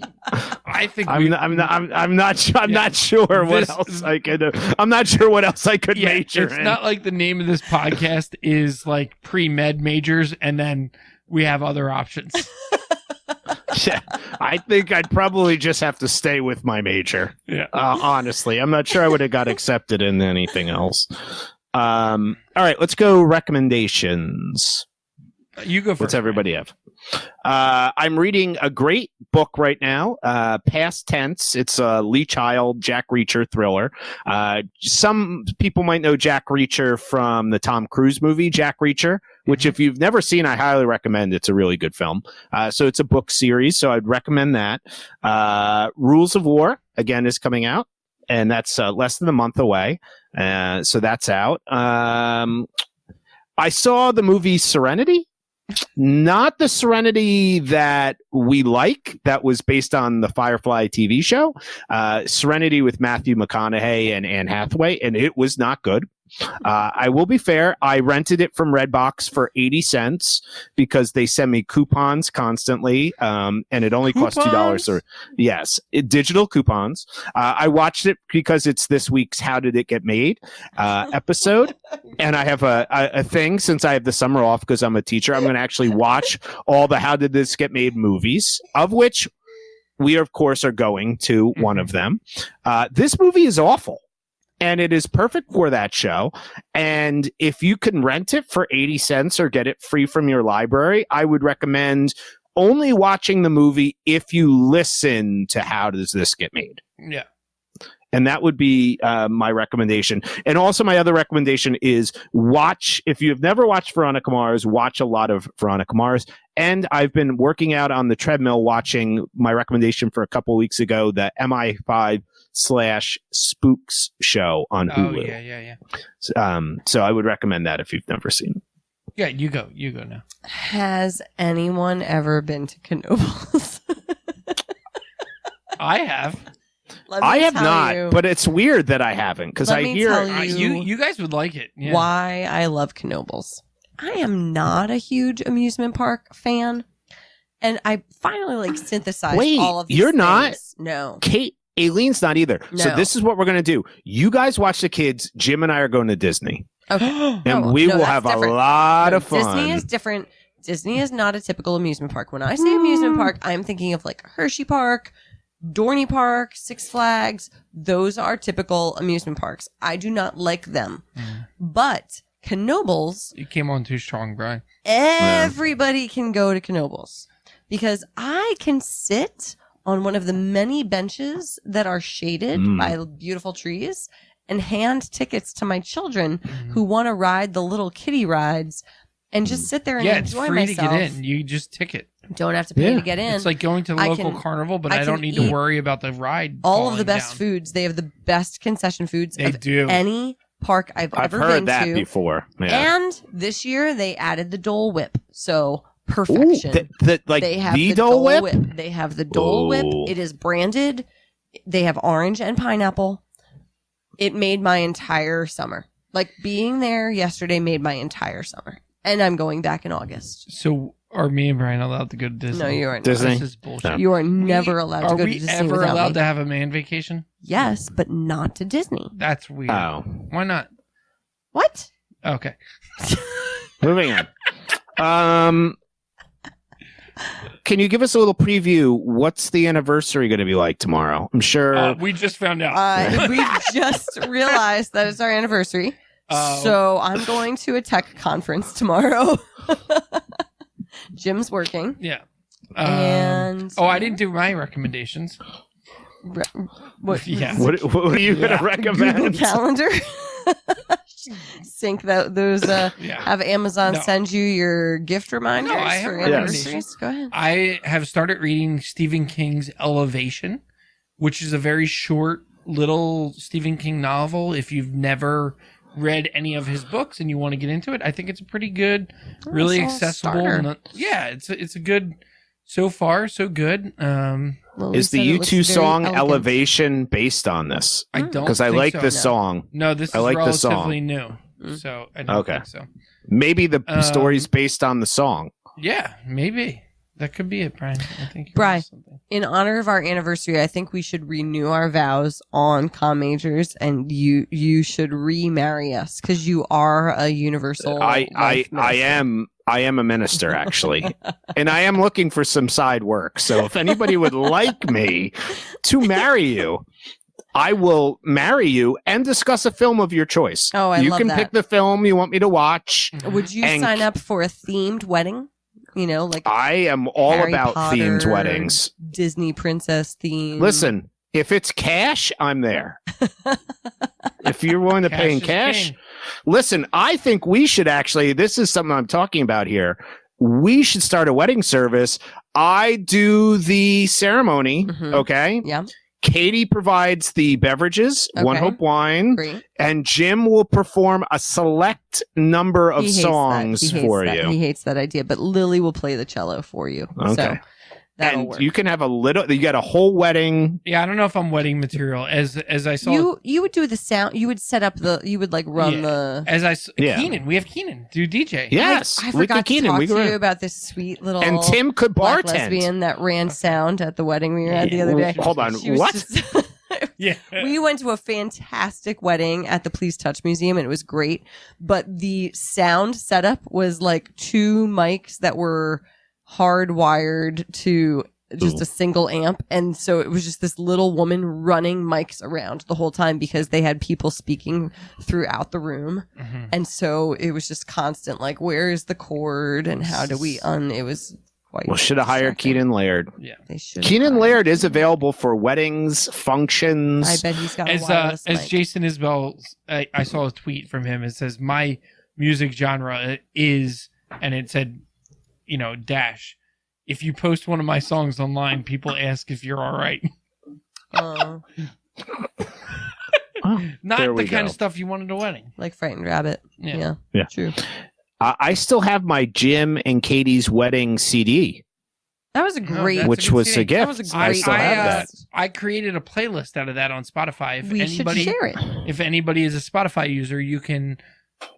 I think I'm not sure what This- else I could. I'm not sure what else I could major it's in. not like the name of this podcast is like pre-med majors and then we have other options. Yeah, I think I'd probably just have to stay with my major. Yeah. Honestly, I'm not sure I would have got accepted in anything else. All right, let's go recommendations. You go first. What's everybody have? I'm reading a great book right now, Past Tense. It's a Lee Child, Jack Reacher thriller. Some people might know Jack Reacher from the Tom Cruise movie, Jack Reacher, which if you've never seen, I highly recommend. It's a really good film. So it's a book series, so I'd recommend that. Rules of War, again, is coming out, and that's less than a month away. So that's out. I saw the movie Serenity. Not the Serenity that we like, that was based on the Firefly TV show. Serenity with Matthew McConaughey and Anne Hathaway, and it was not good. I will be fair. I rented it from Redbox for 80 cents because they send me coupons constantly, and it only costs $2. Or yes, digital coupons. I watched it because it's this week's How Did It Get Made episode, and I have a thing since I have the summer off because I'm a teacher. I'm going to actually watch all the How Did This Get Made movies, of which we of course are going to one of them. This movie is awful. And it is perfect for that show. And if you can rent it for 80 cents or get it free from your library, I would recommend only watching the movie if you listen to How Does This Get Made? Yeah. And that would be my recommendation. And also my other recommendation is watch, if you've never watched Veronica Mars, watch a lot of Veronica Mars. And I've been working out on the treadmill watching my recommendation for a couple of weeks ago, the MI5/Spooks show on Hulu. Yeah. So I would recommend that if you've never seen it. Yeah, you go now. Has anyone ever been to Knoebels? I have. I have not, but it's weird that I haven't because I hear you guys would like it. Yeah. Why I love Knoebels. I am not a huge amusement park fan, and I finally synthesized all of these you're things. Not? No. Kate, Aileen's not either. No. So this is what we're going to do. You guys watch the kids. Jim and I are going to Disney. Okay. And we will have different. a lot of fun. Disney is different. Disney is not a typical amusement park. When I say amusement park, I'm thinking of like Hershey Park, Dorney Park, Six Flags. Those are typical amusement parks. I do not like them. But Knoebels, You came on too strong, Brian. everybody can go to Knoebels because I can sit on one of the many benches that are shaded by beautiful trees and hand tickets to my children who want to ride the little kiddie rides and just sit there and enjoy it's free myself. to get in. You just ticket. Don't have to pay to get in. It's like going to the local carnival, but I don't need to worry about the ride. All of the best down. foods. They have the best concession foods They of do. any park I've ever heard been that to. before. Yeah. And this year they added the Dole Whip. So perfection. They have the Dole Whip? They have the Dole Whip. It is branded. They have orange and pineapple. It made my entire summer. Like being there yesterday made my entire summer. And I'm going back in August. So are me and Brian allowed to go to Disney? No, you aren't. Disney? This is bullshit. No. You are never allowed to go to Disney. Are we ever without allowed me. to have a man vacation? Yes, but not to Disney. That's weird. Oh. Why not? What? Okay. Moving on. Can you give us a little preview? What's the anniversary going to be like tomorrow? I'm sure. We just found out. We just realized that it's our anniversary. So I'm going to a tech conference tomorrow. Jim's working. Yeah. And I didn't do my recommendations. What? Yeah. What are you going to recommend? Google Calendar. Sync those. Have Amazon send you your gift reminders No, I have for recommendations. anniversaries. Go ahead. I have started reading Stephen King's Elevation, which is a very short little Stephen King novel. If you've never read any of his books and you want to get into it, I think it's a pretty good, really accessible. It's a good. So far, so good. Is the U2 song Elevation based on this? I don't, because I like so. the song. No, this is like relatively new, so I don't think so. Maybe the story's based on the song. Yeah, maybe that could be it, Brian. I think. Brian, in honor of our anniversary, I think we should renew our vows on Comm Majors, and you should remarry us because you are a universal. I am a minister, actually, and I am looking for some side work. So if anybody would like me to marry you, I will marry you and discuss a film of your choice. Oh, I you love can that. pick the film you want me to watch. Would you And sign up for a themed wedding? You know, like I am all Harry about Potter, themed weddings. Disney princess theme. Listen, if it's cash, I'm there. If you're willing to pay in is cash, king. listen, I think we should actually, this is something I'm talking about here. We should start a wedding service. I do the ceremony, Mhm. okay? Yeah, Katie provides the beverages, One Okay. Hope Wine, great. and Jim will perform a select number of He hates songs that. He hates for that. you. He hates that idea, but Lily will play the cello for you. Okay. So that'll And work. you can have you got a whole wedding. Yeah, I don't know if I'm wedding material. As I saw, You would do the sound. You would set up you would like run the. as I Yeah. Keenan, we have Keenan do DJ. Yes. I we forgot could to Keenan. talk We to could you about this sweet little and Tim could black bartend. lesbian that ran sound at the wedding we were at the other day. Hold on. She was What? just- Yeah. we went to a fantastic wedding at the Please Touch Museum and it was great. But the sound setup was like 2 mics that were hardwired to just Ooh. a single amp. And so it was just this little woman running mics around the whole time because they had people speaking throughout the room. Mhm. And so it was just constant, like, where is the cord and how do we it was quite. Well, should have hired distracting. Keenan Laird. They should. Keenan Laird is available for weddings, functions. I bet he's got a As wireless as mic. Jason Isbell, I saw a tweet from him. It says my music genre is, and it said, dash. If you post one of my songs online, people ask if you're all right. Oh, Oh, Not there the we kind go. of stuff you want at a wedding. like Frightened Rabbit. Yeah. Yeah. True. I still have my Jim and Katie's wedding CD, That was a great. that's- which good was CD. a gift. That was a I great still have playlist. that. I created a playlist out of that on Spotify. If We should anybody, share it. if anybody is a Spotify user,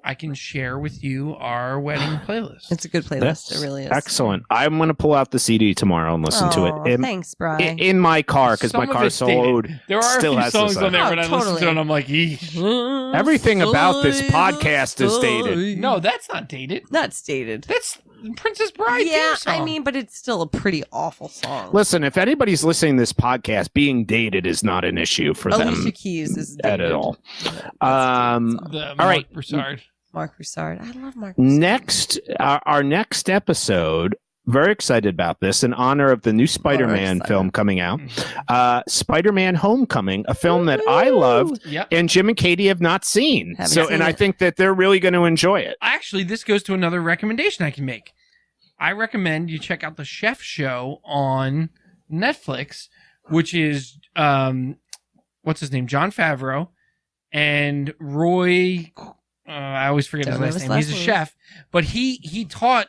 I can share with you our wedding playlist. It's a good playlist. That's It really is. excellent. I'm going to pull out the CD tomorrow and listen to Aw, it in, Thanks, Brian. in my car because my Some of car's it's so dated. old. There are Still a few has the songs song. on there Oh, when I listen to totally. it, I'm like, eesh. Everything about this podcast is dated. No, that's not dated. That's dated. That's Princess Bride Yeah, theme song. I mean, but it's still a pretty awful song. Listen, if anybody's listening to this podcast, being dated is not an issue for Alicia them Keys is at dated. all. That's a dated song. the all right. Mark Broussard. Mark Broussard. I love Mark Broussard. Next, our next episode, very excited about this, in honor of the new Spider-Man excited. film coming out. Spider-Man Homecoming, a film that I loved Yep. and Jim and Katie have not seen. Haven't So, seen and I it. think that they're really going to enjoy it. Actually, this goes to another recommendation I can make. I recommend you check out the Chef Show on Netflix, which is what's his name, Jon Favreau and Roy. I always forget Don't his know last his name. He's a last name. chef, but he taught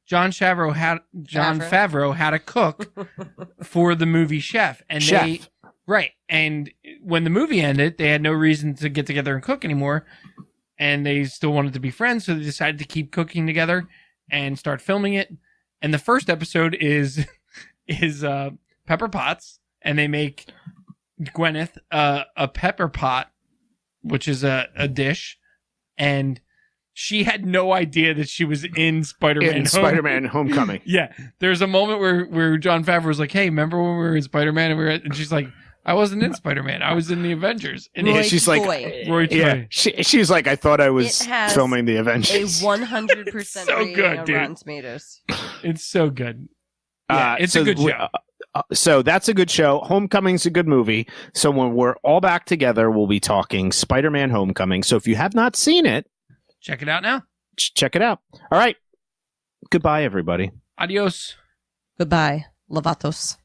Jon Favreau how to cook for the movie Chef, and Chef. And when the movie ended, they had no reason to get together and cook anymore, and they still wanted to be friends, so they decided to keep cooking together and start filming it. And the first episode is pepper pots, and they make Gwyneth a pepper pot, which is a dish, and she had no idea that she was in Spider-Man. In Spider-Man Homecoming. Yeah, there's a moment where Jon Favreau was like, "Hey, remember when we were in Spider-Man?" And she's like, "I wasn't in Spider-Man. I was in the Avengers." And Roy she's like, Toy. Roy Toy. yeah, she's like, I thought I was It has filming the A Avengers. 100% So rating good, on dude. Rotten Tomatoes. It's so good. Yeah, it's so a good we- show. So that's a good show. Homecoming's a good movie. So when we're all back together, we'll be talking Spider-Man Homecoming. So if you have not seen it, Check it out now. check it out. All right. Goodbye, everybody. Adios. Goodbye, Lavatos.